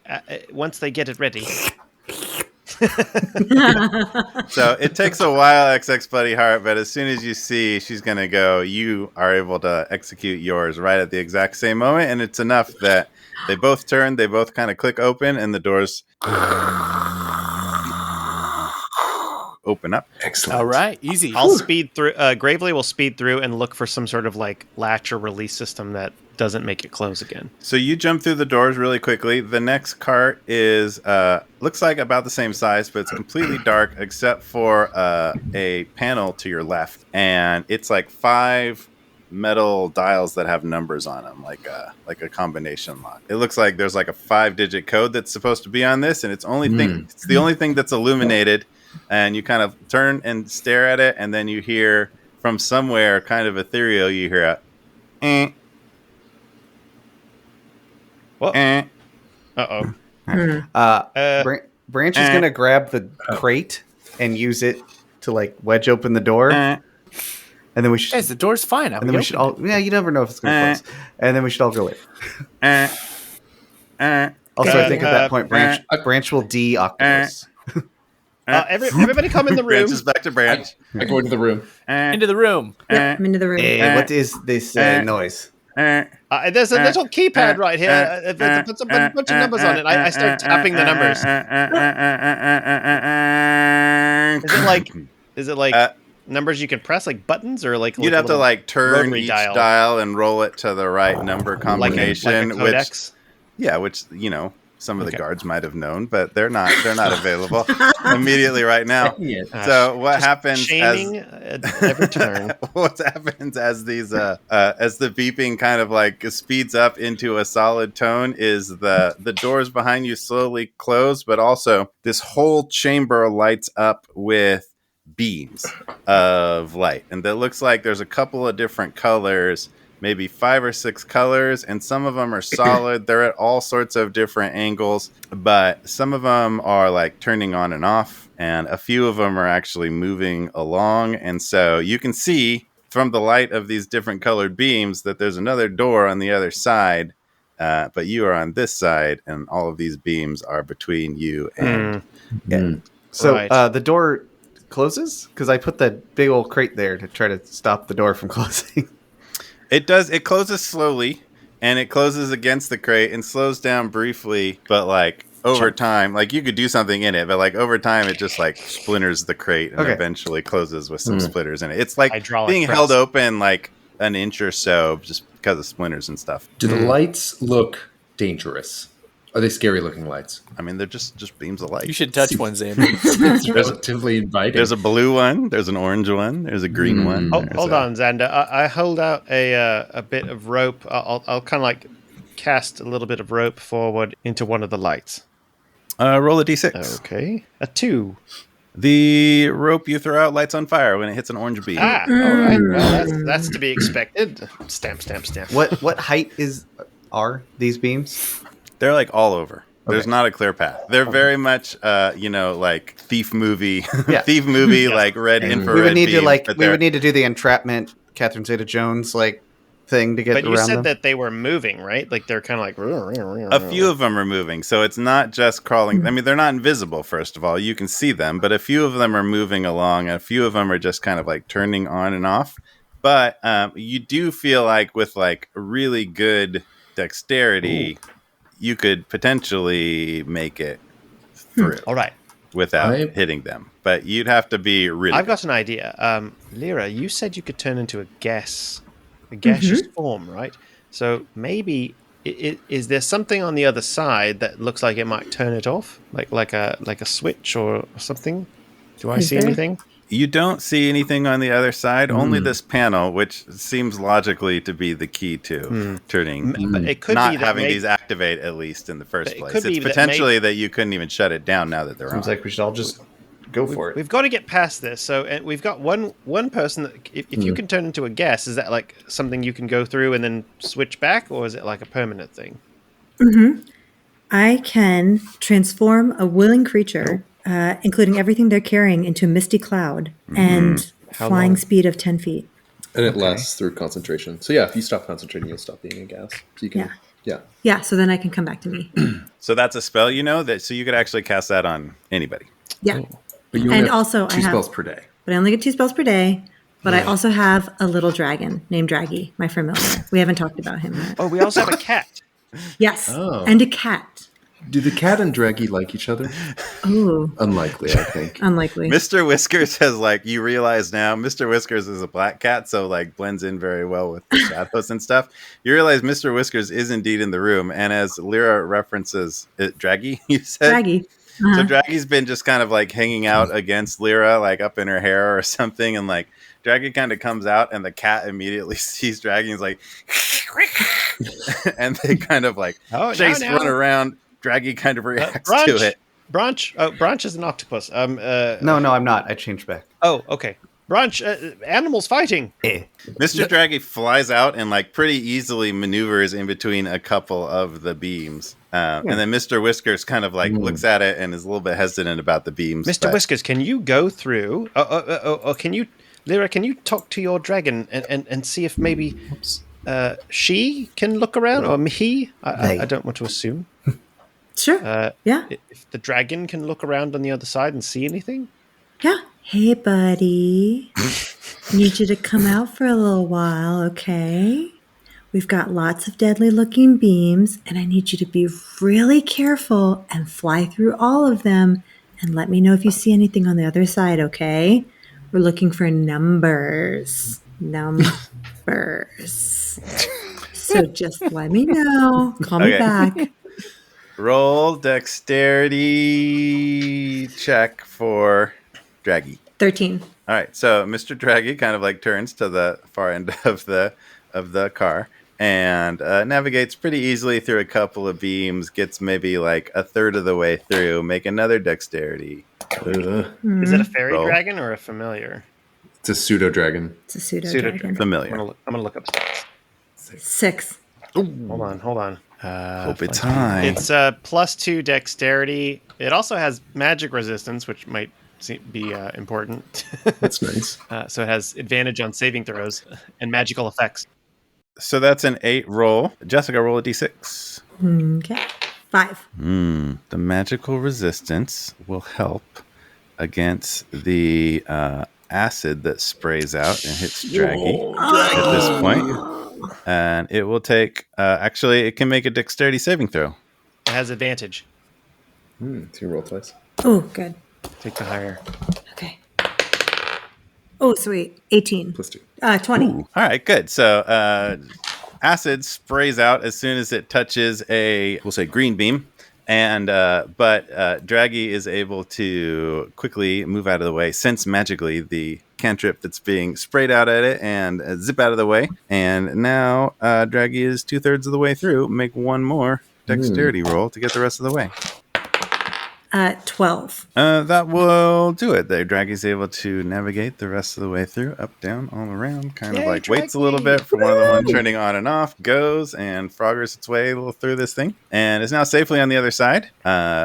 once they get it ready. So it takes a while, XX Buddy Heart, but as soon as you see she's going to go, you are able to execute yours right at the exact same moment. And it's enough that they both turn, they both kind of click open, and the doors open up. Excellent. All right, easy. I'll speed through. Gravely will speed through and look for some sort of like latch or release system that doesn't make it close again. So you jump through the doors really quickly. The next cart is looks like about the same size, but it's completely dark except for a panel to your left, and it's like 5 metal dials that have numbers on them, like a combination lock. It looks like there's like a 5-digit code that's supposed to be on this, and it's the only thing that's illuminated. And you kind of turn and stare at it, and then you hear from somewhere, kind of ethereal, you hear a What? Uh-oh. Branch is gonna grab the crate and use it to like wedge open the door, and then we should. Guys, the door's fine. And then we should all. Yeah, you never know if it's gonna close. And then we should all go in. Also, I think at that point, Branch will de-octopus. Everybody come in the room. Branch is back to Branch. I go into the room. Into the room. Yep, I'm into the room. Hey, what is this noise? There's a little keypad right here. Put a bunch of numbers on it. I start tapping the numbers. Is it like numbers you can press, like buttons, or like you'd have to like turn rotary each dial and roll it to the right number combination, like a codex? which some of the guards might have known, but they're not available immediately right now. So what happens every turn? What happens as these as the beeping kind of like speeds up into a solid tone is the doors behind you slowly close, but also this whole chamber lights up with beams of light, and it looks like there's a couple of different colors, maybe 5 or 6 colors, and some of them are solid. They're at all sorts of different angles, but some of them are like turning on and off, and a few of them are actually moving along. And so you can see from the light of these different colored beams that there's another door on the other side, but you are on this side, and all of these beams are between you and So Right. the door closes? Because I put that big old crate there to try to stop the door from closing. It does. It closes slowly, and it closes against the crate and slows down briefly. But like over time, like you could do something in it, but like over time, it just like splinters the crate and eventually closes with some splitters in it. It's like Hydraulic being press. held open like an inch or so just because of splinters and stuff. Do the lights look dangerous? Are they scary looking lights? I mean, they're just beams of light. You should touch one, Zam. It's relatively inviting. There's a blue one. There's an orange one. There's a green one. Hold on, Xander. I hold out a bit of rope. I'll kind of like cast a little bit of rope forward into one of the lights. Roll a d6. Okay, a 2. The rope you throw out lights on fire when it hits an orange beam. All right. Well, that's to be expected. Stamp, stamp, stamp. What height are these beams? They're like all over. There's not a clear path. They're very much, like thief movie, like red infrared. We would need beams, to we would need to do the entrapment, Catherine Zeta-Jones like thing to get around them. But you said that they were moving, right? Like they're kind of like a few of them are moving, so it's not just crawling. I mean, they're not invisible. First of all, you can see them, but a few of them are moving along. And a few of them are just kind of like turning on and off. But you do feel like with like really good dexterity. You could potentially make it through. All right. Without hitting them. But you'd have to be really... I've got an idea. Lyra, you said you could turn into a gaseous form, right? So maybe... Is there something on the other side that looks like it might turn it off? Like a switch or something? Do I see anything? You don't see anything on the other side, only this panel, which seems logically to be the key to turning, but it could not be that having these activate at least in the first place. It's potentially that you couldn't even shut it down now that they're on. Seems like we should all just go for it. We've got to get past this. So we've got one person that if you can turn into a gas, is that like something you can go through and then switch back, or is it like a permanent thing? I can transform a willing creature, including everything they're carrying, into a misty cloud and How flying long? speed of 10 feet. And it lasts through concentration. So yeah, if you stop concentrating, you'll stop being a gas. So you can, yeah. Yeah, so then I can come back to me. So that's a spell, so you could actually cast that on anybody. Yeah. But you only And have also two I have- spells per day. But I only get 2 spells per day. But I also have a little dragon named Draggy, my familiar. We haven't talked about him yet. Oh, we also have a cat. Yes, Oh. and a cat. Do the cat and Draggy like each other? Oh, Unlikely, I think. unlikely. Mr. Whiskers has you realize now, Mr. Whiskers is a black cat, so blends in very well with the shadows and stuff. You realize Mr. Whiskers is indeed in the room, and as Lyra references it, Draggy, you said? Draggy. So Draggy's been just kind of hanging out against Lyra, up in her hair or something, and Draggy kind of comes out, and the cat immediately sees Draggy and is like, and they kind of chase, run around. Draggy kind of reacts to it. Branch. Oh, Branch is an octopus. No, I'm not. I changed back. Oh, okay. Branch. Animals fighting. Mr. Draggy flies out and pretty easily maneuvers in between a couple of the beams. And then Mr. Whiskers kind of looks at it and is a little bit hesitant about the beams. Mr. Whiskers, can you go through? Can you, Lyra? Can you talk to your dragon and see if maybe she can look around, or he? I don't want to assume. Sure. Yeah. If the dragon can look around on the other side and see anything. Yeah. Hey, buddy. Need you to come out for a little while, okay? We've got lots of deadly looking beams, and I need you to be really careful and fly through all of them and let me know if you see anything on the other side, okay? We're looking for numbers. So just let me know. Call me back. Roll dexterity check for Draggy. 13. All right, so Mr. Draggy kind of turns to the far end of the car and navigates pretty easily through a couple of beams, gets maybe a third of the way through. Make another dexterity. Is it a fairy Roll. dragon or a familiar? It's a pseudo dragon. It's a pseudo-dragon. Familiar. I'm gonna look up stats. 6. Hold on. Hope it's high. It's +2 dexterity. It also has magic resistance, which might be important. That's nice. So it has advantage on saving throws and magical effects. So that's an 8 roll. Jessica, roll a d6. Okay. 5. The magical resistance will help against the acid that sprays out and hits Draggy at this point. And it will take... actually, it can make a dexterity saving throw. It has advantage. So you roll twice. Oh, good. Take the higher. Okay. Oh, sweet. 18. +2. 20. All right, good. So acid sprays out as soon as it touches we'll say green beam. And but Draggy is able to quickly move out of the way, sense magically the cantrip that's being sprayed out at it, and zip out of the way. And now Draggy is 2/3 of the way through. Make one more dexterity roll to get the rest of the way. 12. That will do it. There, Draggy's able to navigate the rest of the way through, up, down, all around. Kind of waits a little bit for one of the ones turning on and off, goes and froggers its way a little through this thing, and is now safely on the other side,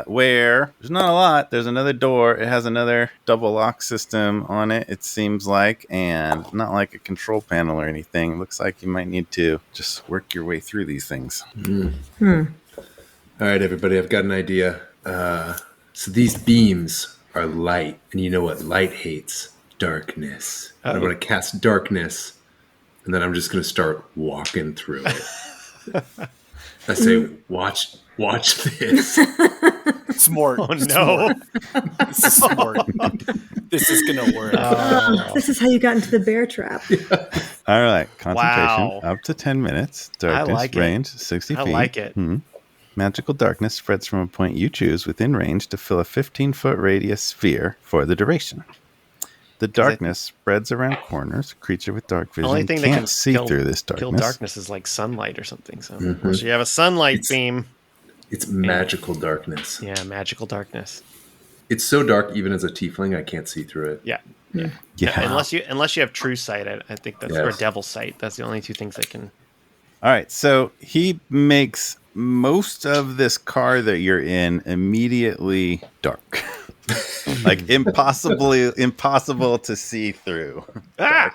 where there's not a lot. There's another door. It has another double lock system on it, it seems like, and not like a control panel or anything. It looks like you might need to just work your way through these things. All right, everybody, I've got an idea. So these beams are light, and you know what light hates? Darkness. I'm going to cast darkness, and then I'm just going to start walking through it. I say, watch this. Smart. Oh no! This is smart. This is gonna work. This is how you got into the bear trap. All right, concentration Wow. up to 10 minutes. Darkness like it. range 60 feet. I like it. Magical darkness spreads from a point you choose within range to fill a 15-foot radius sphere for the duration. The darkness spreads around corners. Creature with dark The vision only thing that can't can see through this kill darkness. darkness is like sunlight or something. So unless you have a sunlight beam. It's magical darkness. Yeah, magical darkness. It's so dark, even as a tiefling, I can't see through it. Yeah. Yeah. Unless you have true sight, I think that's or Yes. devil sight. That's the only two things that can All right, so he makes most of this car that you're in immediately dark. Like impossible to see through. Ah!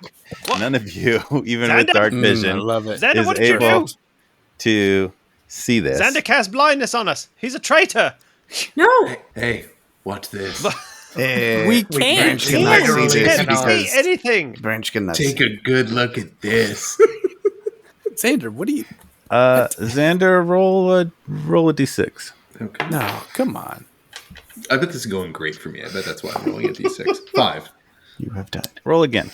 What? None of you, even with Xander? dark I vision, love it. Xander, is what did you able do? to see this. Xander cast blindness on us. He's a traitor. No. Hey, watch this. We can't. Branch cannot see Literally this Can't cannot. see because anything. Branch cannot Take see. a good look at this. Xander, what do you? Xander, roll a d6. Okay. No, come on. I bet this is going great for me. I bet that's why I'm rolling a d6. 5. You have died. Roll again.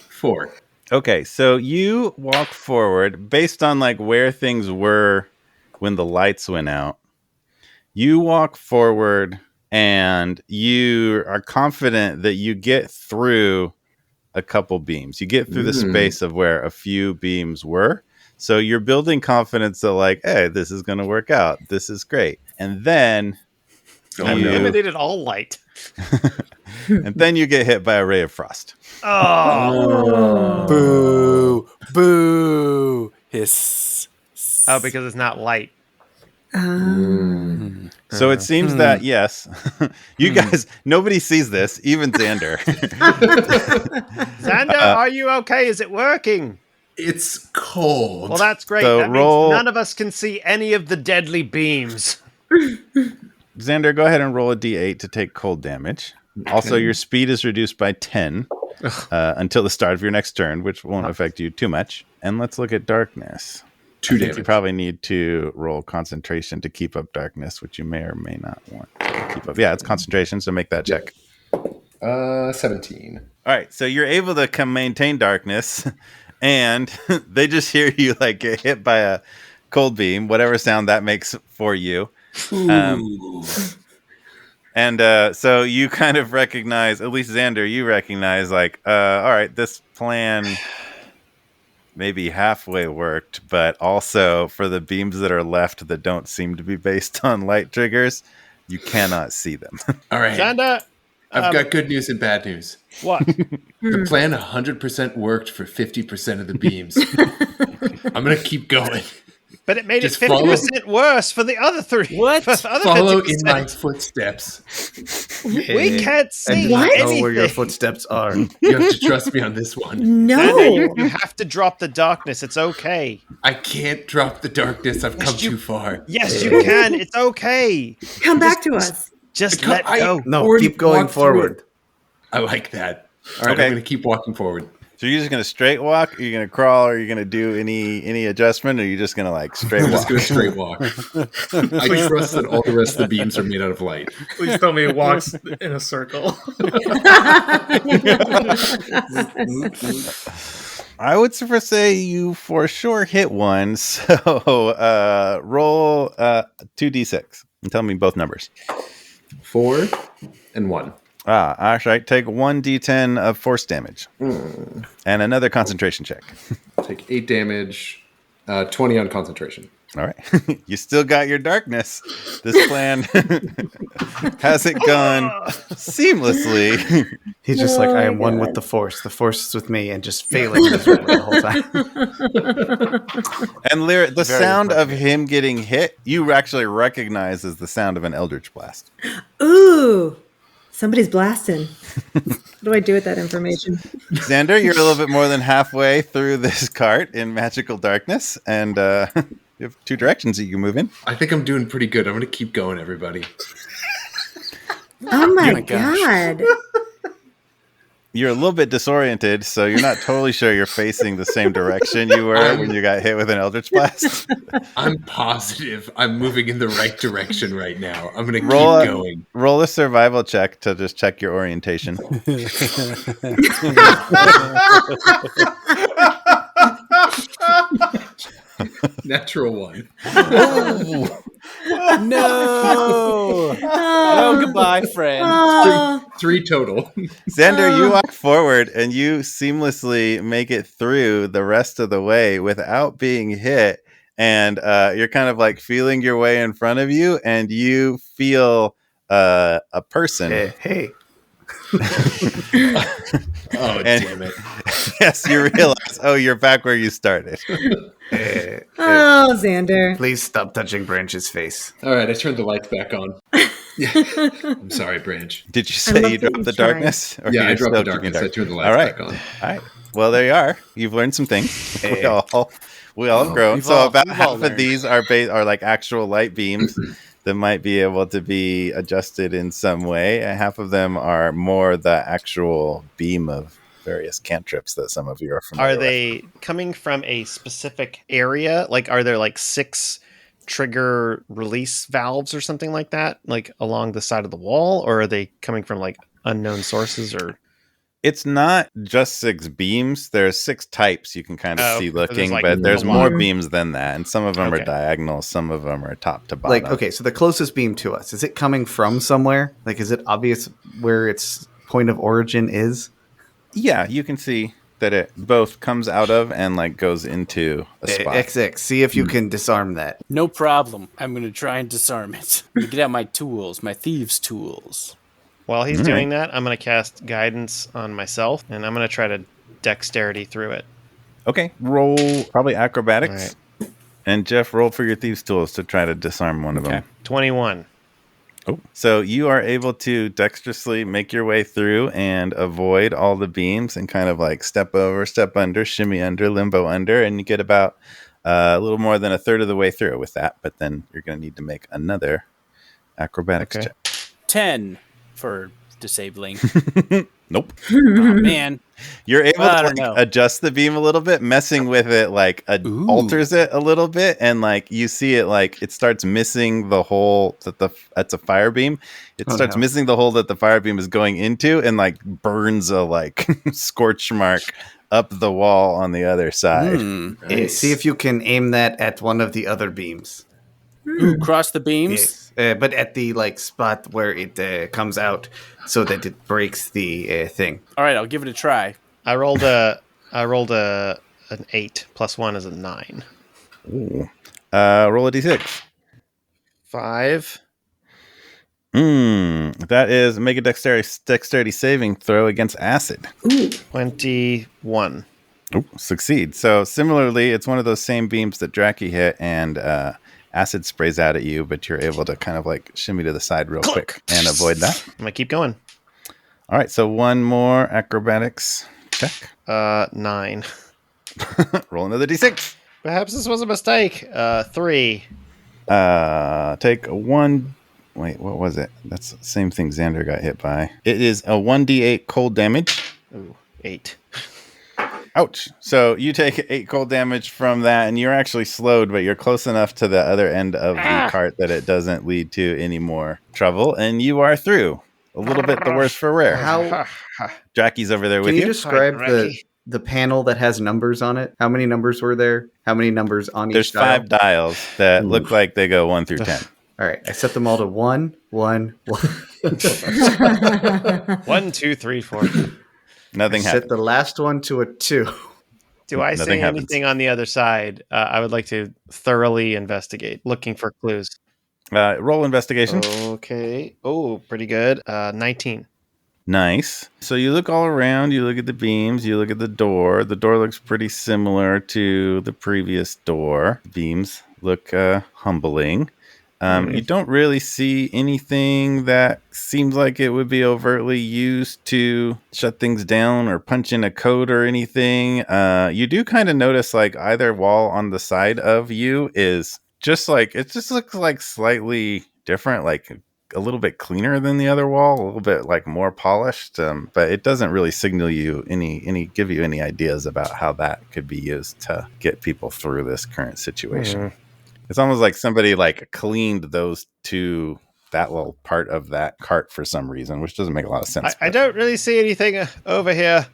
4. Okay, so you walk forward based on like where things were when the lights went out. You walk forward and you are confident that you get through a couple beams. You get through the space of where a few beams were. So you're building confidence that like, hey, this is going to work out. This is great. And then I've you, eliminated all light. and then you get hit by a ray of frost. Oh. Boo! Boo! Hiss. Oh, because it's not light. So it seems that, yes, you guys, nobody sees this, even Xander. Xander, are you okay? Is it working? It's cold. Well, that's great. So That roll- means none of us can see any of the deadly beams. Xander, go ahead and roll a d8 to take cold damage. Also, your speed is reduced by 10 until the start of your next turn, which won't affect you too much. And let's look at darkness. 2 I think damage. you probably need to roll concentration to keep up darkness, which you may or may not want to keep up. Yeah, it's concentration, so make that check. 17. All right, so you're able to maintain darkness, and they just hear you like get hit by a cold beam, whatever sound that makes for you. So you kind of recognize, at least Xander, you recognize like, all right, this plan maybe halfway worked, but also for the beams that are left that don't seem to be based on light triggers, you cannot see them. All right. Xander, I've got good news and bad news. what? The plan 100% worked for 50% of the beams. I'm going to keep going. But it made Just it 50% worse for the other three. What? For the other Follow 50%. in my footsteps. We can't see What? Know where your anything. footsteps are. You have to trust me on this one. No. Xander, you have to drop the darkness. It's okay. I can't drop the darkness. I've come too far. Yes, you can. It's okay. Come back to us. Just let go. No, Already keep going walked through forward. it. I like that. All right, Okay. I'm going to keep walking forward. So you're just gonna straight walk, or you're gonna crawl, or are you gonna do any adjustment, or are you just gonna like straight I'm walk? just going to straight walk. I trust that all the rest of the beams are made out of light. Please tell me it walks in a circle. I would say you for sure hit one. So roll 2d6 and tell me both numbers. 4 and 1. All right. Take 1d10 of force damage and another concentration check. Take 8 damage, 20 on concentration. All right. You still got your darkness. This plan hasn't gone seamlessly. He's just like, I am one with the Force. The Force is with me, and just failing miserably the whole time. And the Very sound of appropriate. him getting hit, you actually recognize as the sound of an Eldritch Blast. Ooh. Somebody's blasting. What do I do with that information? Xander, you're a little bit more than halfway through this cart in magical darkness, and you have 2 directions that you can move in. I think I'm doing pretty good. I'm going to keep going, everybody. Oh my gosh. God. You're a little bit disoriented, so you're not totally sure you're facing the same direction you were when you got hit with an Eldritch Blast. I'm positive I'm moving in the right direction right now. I'm going to Roll keep a- going. Roll a survival check to just check your orientation. Natural 1. No. Oh, goodbye, friend. Oh. 3 total. Xander, you walk forward and you seamlessly make it through the rest of the way without being hit. And you're kind of like feeling your way in front of you, and you feel a person Hey. Oh, damn it. Yes, you realize, you're back where you started. Oh, Xander. Please stop touching Branch's face. All right, I turned the lights back on. I'm sorry, Branch. Did you I say love you that dropped you the tried. darkness? Or Yeah, I you're dropped the still keeping darkness. I turned the lights All right. back on. All right. Well, there you are. You've learned some things. We all have grown. We've So all- about we've all half of learned. these are like actual light beams that might be able to be adjusted in some way, and half of them are more the actual beam of various cantrips that some of you are familiar Are with. they coming from a specific area? Like, are there like 6 trigger release valves or something like that, like along the side of the wall, or are they coming from like unknown sources? Or It's not just 6 beams. There's 6 types you can kind of Oh, see so there's, looking, like, but there's a more lot. beams than that, and some of them are Okay. diagonal, some of them are top to bottom. Like, okay, so the closest beam to us, is it coming from somewhere? Like, is it obvious where its point of origin is? Yeah, you can see that it both comes out of and like goes into a spot. XX, see if you can disarm that. No problem. I'm going to try and disarm it. I'm gonna get out my tools, my thieves' tools. while he's All doing that, I'm going to cast guidance on myself, and I'm going to try to dexterity through it. Okay, roll probably acrobatics. All And Jeff, roll for your thieves' tools to try to disarm one of them. 21. Oh. So you are able to dexterously make your way through and avoid all the beams and kind of like step over, step under, shimmy under, limbo under, and you get about a little more than a third of the way through with that. But then you're going to need to make another acrobatics Okay. check. 10 for disabling. Nope. Oh, man. You're able I to don't know. adjust the beam a little bit, messing with it like Ooh. alters it a little bit, and like you see it like it starts missing the hole that's a fire beam. It starts no. missing the hole that the fire beam is going into, and like burns a like scorch mark up the wall on the other side. See if you can aim that at one of the other beams. Ooh, cross the beams. Yes, but at the like spot where it comes out, so that it breaks the thing. All right, I'll give it a try. I rolled an 8 plus 1 is a 9. Ooh. Roll a d6. 5. That is make a dexterity saving throw against acid. 21. Oh, succeed. So similarly, it's one of those same beams that Draki hit, and acid sprays out at you, but you're able to kind of like shimmy to the side real quick and avoid that. I'm gonna keep going. All right, so one more acrobatics check. 9. Roll another d6. Perhaps this was a mistake. 3. Take one. Wait, what was it? That's the same thing Xander got hit by. It is a 1d8 cold damage. Ooh, 8. Ouch. So you take 8 cold damage from that, and you're actually slowed, but you're close enough to the other end of the cart that it doesn't lead to any more trouble, and you are through. A little bit the worse for wear. How Jackie's over there with can you you. describe Hi, the Draki. the panel that has numbers on it? How many numbers were there? How many numbers on There's each dial? 5 dials that look like they go 1 through 10. All right, I set them all to 1, 1, 1. 1, 2, 3, 4. Nothing Set happened. the last one to a 2. Do I Nothing see happens. anything on the other side? I would like to thoroughly investigate, looking for clues. Roll investigation. Okay. Oh, pretty good. 19. Nice. So you look all around, you look at the beams, you look at the door. The door looks pretty similar to the previous door. Beams look humbling. You don't really see anything that seems like it would be overtly used to shut things down or punch in a code or anything. You do kind of notice like either wall on the side of you is just like, it just looks like slightly different, like a little bit cleaner than the other wall, a little bit like more polished, but it doesn't really signal you give you any ideas about how that could be used to get people through this current situation. It's almost like somebody like cleaned that little part of that cart for some reason, which doesn't make a lot of sense. I don't really see anything over here.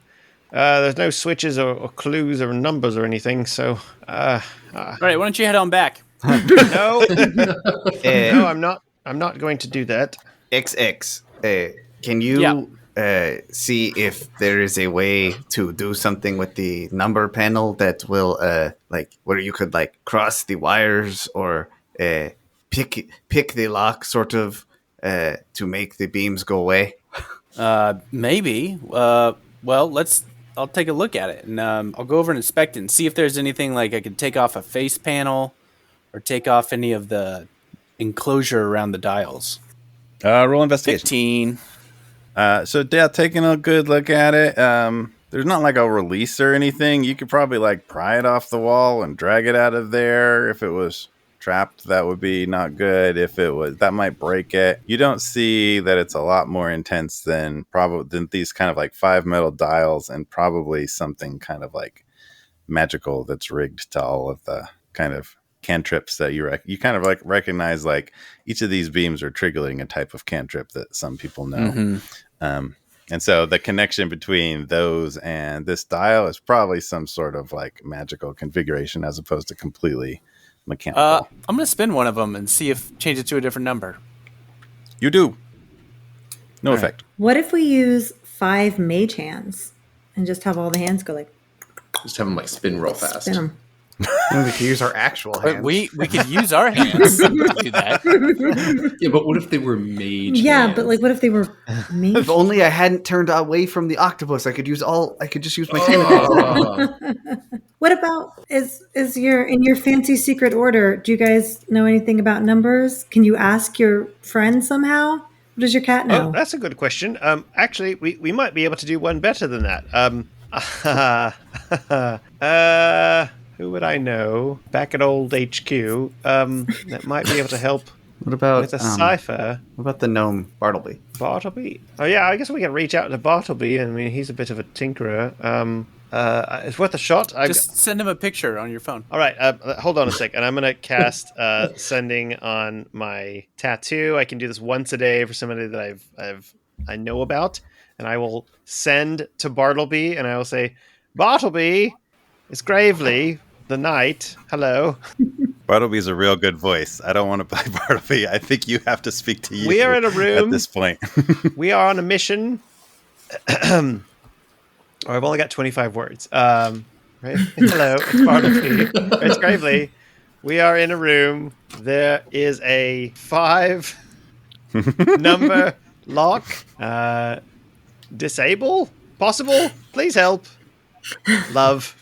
There's no switches or clues or numbers or anything, so... All right, why don't you head on back? No. No, I'm not going to do that. XX, can you see if there is a way to do something with the number panel that will, like, where you could, like, cross the wires or pick the lock, sort of, to make the beams go away? Maybe. I'll take a look at it, and I'll go over and inspect it and see if there's anything like I could take off a face panel or take off any of the enclosure around the dials. Roll investigation. 15. So yeah, taking a good look at it. There's not like a release or anything. You could probably like pry it off the wall and drag it out of there. If it was trapped, that would be not good. If it was, that might break it. You don't see that it's a lot more intense than these kind of like 5 metal dials and probably something kind of like magical that's rigged to all of the kind of cantrips that you kind of like recognize. Like each of these beams are triggering a type of cantrip that some people know. And so the connection between those and this dial is probably some sort of like magical configuration as opposed to completely mechanical. I'm going to spin one of them and see if change it to a different number. You do. No All effect. What if we use 5 mage hands and just have all the hands go like Just have them like spin real fast. spin them? We could use our actual hands. We could use our hands to do that. Yeah, but what if they were mage Yeah, hands? but like, what if they were mage? If only I hadn't turned away from the octopus, I could just use my Oh. What about is in your fancy secret order? Do you guys know anything about numbers? Can you ask your friend somehow? What does your cat know? Oh, that's a good question. Actually, we might be able to do one better than that. Who would I know back at old HQ that might be able to help What about with a cipher? What about the gnome Bartleby? Bartleby? Oh yeah, I guess we can reach out to Bartleby. I mean, he's a bit of a tinkerer. It's worth a shot. Just send him a picture on your phone. All right, hold on a sec, and I'm gonna cast sending on my tattoo. I can do this once a day for somebody that I know about, and I will send to Bartleby, and I will say, Bartleby, it's Gravely, the knight. Hello. Bartleby's a real good voice. I don't want to play Bartleby. I think you have to speak to you. We are in a room at this point. We are on a mission. I've only got 25 words. Right? Hello, it's Bartleby. It's Gravely. We are in a room. There is a 5 number lock. Disable? Possible? Please help. Love.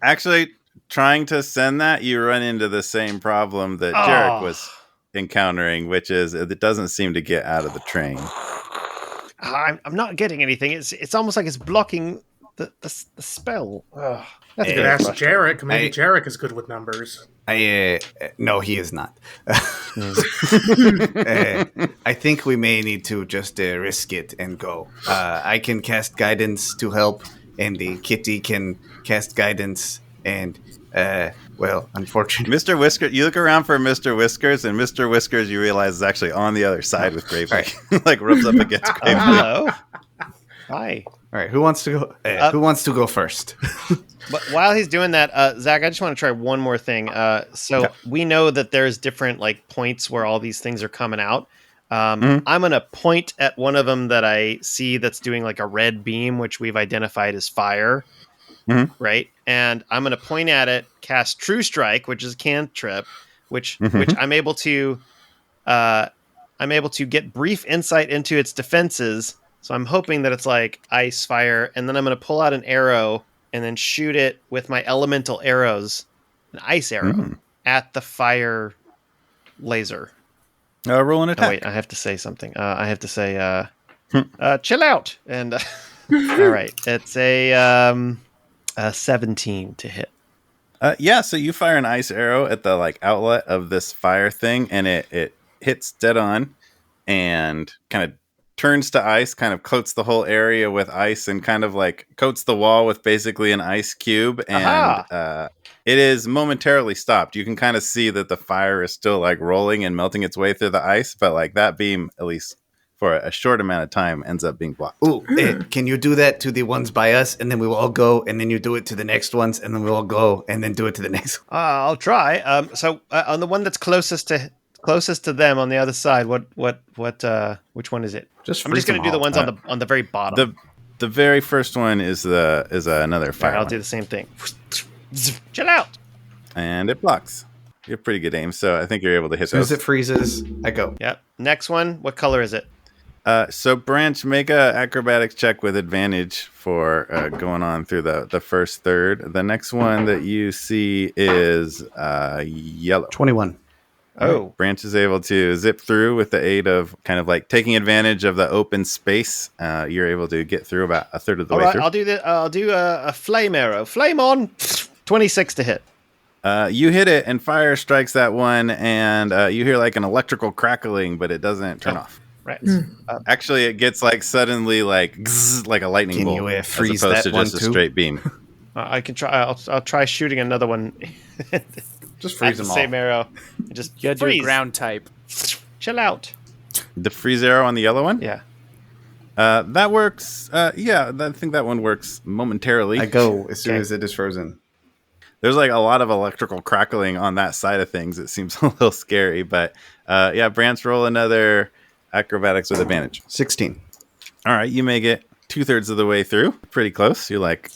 Actually, trying to send that, you run into the same problem that Jarek was encountering, which is it doesn't seem to get out of the train. I'm not getting anything. It's almost like it's blocking the spell. That's You could ask Jarek. Maybe Jarek is good with numbers. No, he is not. I think we may need to just risk it and go. I can cast guidance to help, and the kitty can cast guidance, and unfortunately, Mr. Whiskers, you look around for Mr. Whiskers, and Mr. Whiskers, you realize is actually on the other side with Gravely. Right. Like rubs up against Gravely. Hello. Hi. All right, who wants to go? Who wants to go first? But while he's doing that, Zach, I just want to try one more thing. We know that there's different like points where all these things are coming out. I'm going to point at one of them that I see that's doing like a red beam, which we've identified as fire. Right. And I'm going to point at it, cast True Strike, which is a cantrip, which I'm able to get brief insight into its defenses. So I'm hoping that it's like ice, fire, and then I'm going to pull out an arrow and then shoot it with my elemental arrows, an ice arrow, at the fire laser. Roll an attack. Oh, wait, I have to say something. I have to say, chill out. And all right, it's a 17 to hit. So you fire an ice arrow at the like outlet of this fire thing, and it hits dead on, and kind of turns to ice, kind of coats the whole area with ice, and kind of like coats the wall with basically an ice cube, and it is momentarily stopped. You can kind of see that the fire is still like rolling and melting its way through the ice, but like that beam, at least for a short amount of time, ends up being blocked. Ooh, can you do that to the ones by us, and then we will all go, and then you do it to the next ones, and then we'll all go, and then do it to the next one? I'll try. On the one that's closest to them on the other side, which one is it? I'm just going to do the ones on the very bottom. The very first one is another fire. I'll do the same thing. Chill out. And it blocks. You have pretty good aim, so I think you're able to hit As soon those. as it freezes, I go. Yep. Next one. What color is it? So Branch, make a acrobatics check with advantage for going on through the first third. The next one that you see is yellow. 21. Oh. Branch is able to zip through with the aid of kind of like taking advantage of the open space. You're able to get through about a third of the All way right, through. I'll do a flame arrow. Flame on. 26 to hit. You hit it and fire strikes that one, and you hear like an electrical crackling, but it doesn't turn off. Right. Actually, it gets like suddenly like zzz, like a lightning Can bolt you, as freeze opposed that to just one a too? straight beam. I can try. I'll try shooting another one. Just At freeze the them all. same arrow. And just You gotta do freeze. a ground type. Chill out. The freeze arrow on the yellow one? Yeah. That works. Yeah, I think that one works momentarily. I go as soon Okay. as it is frozen. There's like a lot of electrical crackling on that side of things. It seems a little scary, but yeah, Branch, roll another acrobatics with advantage. 16. All right, you make it 2/3 of the way through. Pretty close. You're like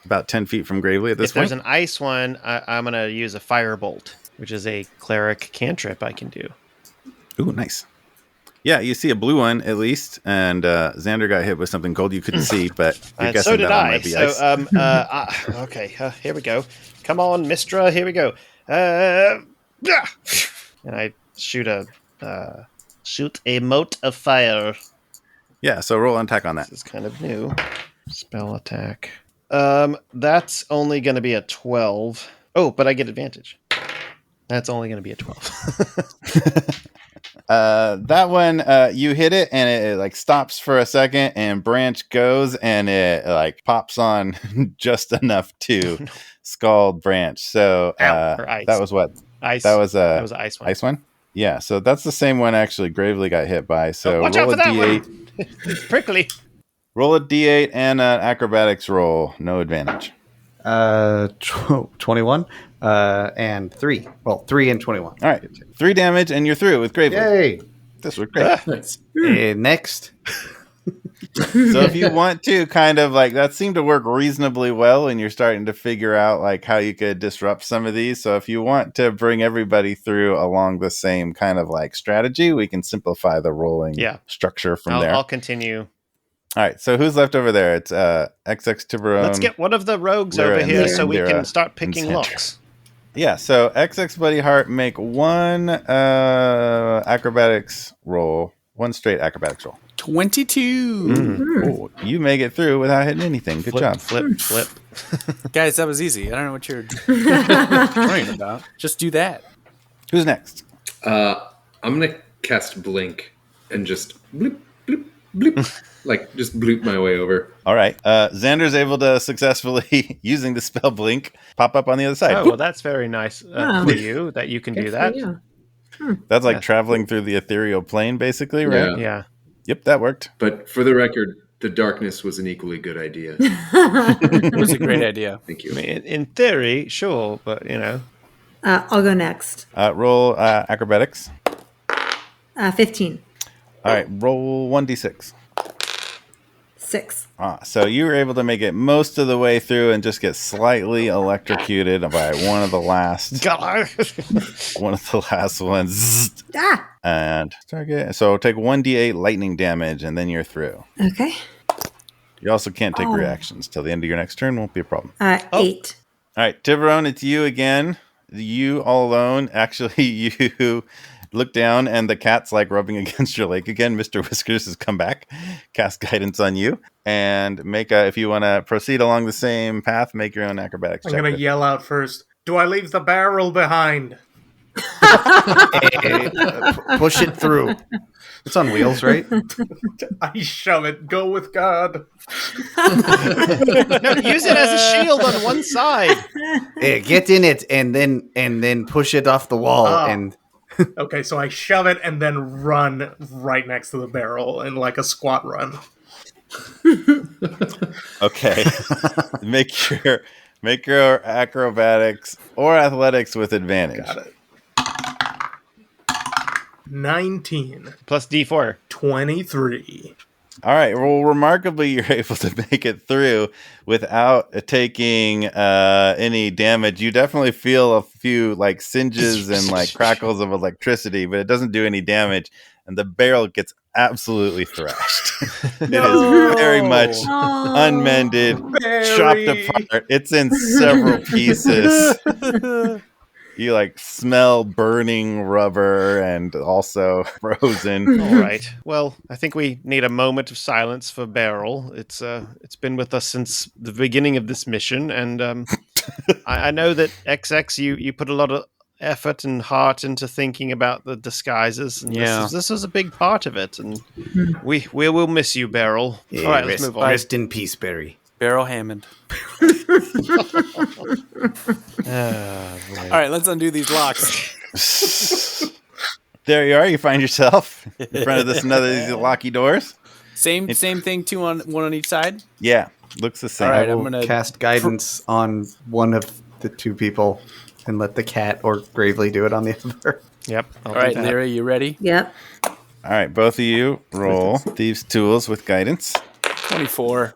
about 10 feet from Gravely at this If point. there's an ice one, I'm going to use a firebolt, which is a cleric cantrip I can do. Ooh, nice. Yeah, you see a blue one at least, and Xander got hit with something gold you couldn't see, but you're guessing So did that one I. might be So, ice. okay, here we go. Come on, Mistra, here we go. And I shoot a mote of fire. Yeah, so roll an attack on that. This is kind of new. Spell attack. That's only going to be a 12. Oh, but I get advantage. That's only going to be a 12. That one, you hit it and it like stops for a second, and Branch goes and it like pops on just enough to scald Branch. So Or ice. that was what? Ice. That was That was an ice one. ice one. Yeah, so that's the same one actually Gravely got hit by. So Watch roll out a for that d8. one. Prickly. Roll a d8 and an acrobatics roll. No advantage. 21 and 3. Well, 3 and 21. All right, 3 damage and you're through with Gravely. Yay! This was great. Nice. Next. So if you want to kind of like that seemed to work reasonably well, and you're starting to figure out like how you could disrupt some of these. So if you want to bring everybody through along the same kind of like strategy, we can simplify the rolling structure from there. I'll continue. All right, so who's left over there? It's XX Tiburon. Let's get one of the rogues Lyra over and here Lyra so we and can start and picking Sandra. locks. Yeah, so XX Buddy Heart, make one acrobatics roll, one straight acrobatics roll. 22. Oh, you make it through without hitting anything. Good job. Flip. Guys, that was easy. I don't know what you're worrying about. Just do that. Who's next? I'm gonna cast Blink and just bloop, bloop, bloop. Like, just bloop my way over. All right. Xander's able to successfully, using the spell Blink, pop up on the other side. Oh, well, that's very nice Oh. for you that you can do Good for that. you. That's like Yeah. traveling through the ethereal plane, basically, right? Yeah. Yeah. Yep, that worked. But for the record, the darkness was an equally good idea. It was a great idea. Thank I you. mean, in theory, sure, but you know. I'll go next. Roll acrobatics. 15. All right, roll 1d6. 6. So you were able to make it most of the way through and just get slightly electrocuted by one of the last ones. Ah! And target. So take 1d8 lightning damage, and then you're through. Okay. You also can't take Oh. reactions till the end of your next turn. Won't be a problem. 8. All right, Tiburon, it's you again. You all alone. Actually, you look down, and the cat's like rubbing against your leg again. Mr. Whiskers has come back. Cast guidance on you, and make a. If you want to proceed along the same path, make your own acrobatics I'm check. gonna yell out first. Do I leave the barrel behind? Push it through. It's on wheels, right? I shove it. Go with God. No, use it as a shield on one side. Get in it and then push it off the wall. Ah. And Okay, so I shove it and then run right next to the barrel in like a squat run. Okay, make your acrobatics or athletics with advantage. Got it. 19. Plus D4. 23. All right. Well, remarkably, you're able to make it through without taking any damage. You definitely feel a few like singes and like crackles of electricity, but it doesn't do any damage. and the barrel gets absolutely thrashed. It is very much unmended, chopped apart. It's in several pieces. You like smell burning rubber and also frozen. All right. Well, I think we need a moment of silence for Beryl. It's been with us since the beginning of this mission, and I know that XX you put a lot of effort and heart into thinking about the disguises, and this was a big part of it, and we will miss you, Beryl. Yeah, all right, let's move on. Rest in peace, Barry. Beryl Hammond. All right, let's undo these locks. There you are. You find yourself in front of these locky doors. Same thing. One on each side. Yeah, looks the same. All right, I I'm will gonna cast guidance on one of the two people and let the cat or Gravely do it on the other. Yep. All right, Lyra, you ready? Yep. All right, both of you roll Thieves' Tools with guidance. 24.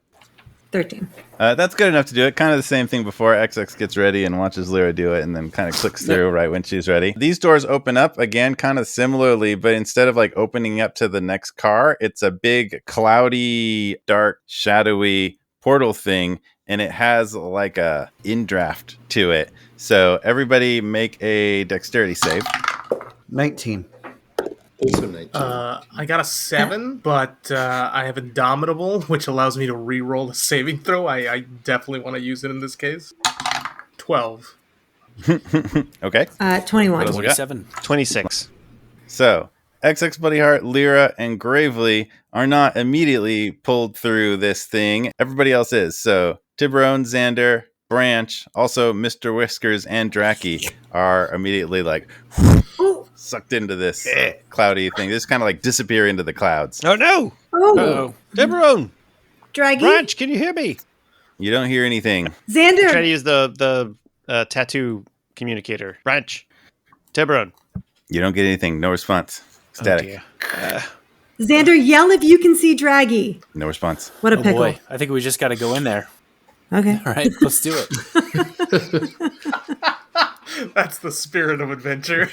13. That's good enough to do it. Kind of the same thing before. XX gets ready and watches Lyra do it and then kind of clicks through right when she's ready. These doors open up again kind of similarly, but instead of like opening up to the next car, it's a big, cloudy, dark, shadowy portal thing, and it has like a indraft to it. So everybody make a dexterity save. 19. Also 19. I got a 7, but I have Indomitable, which allows me to re-roll a saving throw. I definitely want to use it in this case. 12. Okay. 21. 27. 26. So, XX Buddy Heart, Lyra, and Gravely are not immediately pulled through this thing. Everybody else is. So, Tiburon, Xander, Branch, also Mr. Whiskers, and Draki are immediately like sucked into this cloudy thing. They just kind of like disappear into the clouds. Oh no! Oh, Tiburon! Draggy. Branch, can you hear me? You don't hear anything. Xander. Try to use the tattoo communicator. Branch. Tiburon. You don't get anything. No response. Static. Xander, yell if you can see Draggy. No response. What a oh pickle. boy. I think we just got to go in there. Okay. All right, let's do it. That's the spirit of adventure.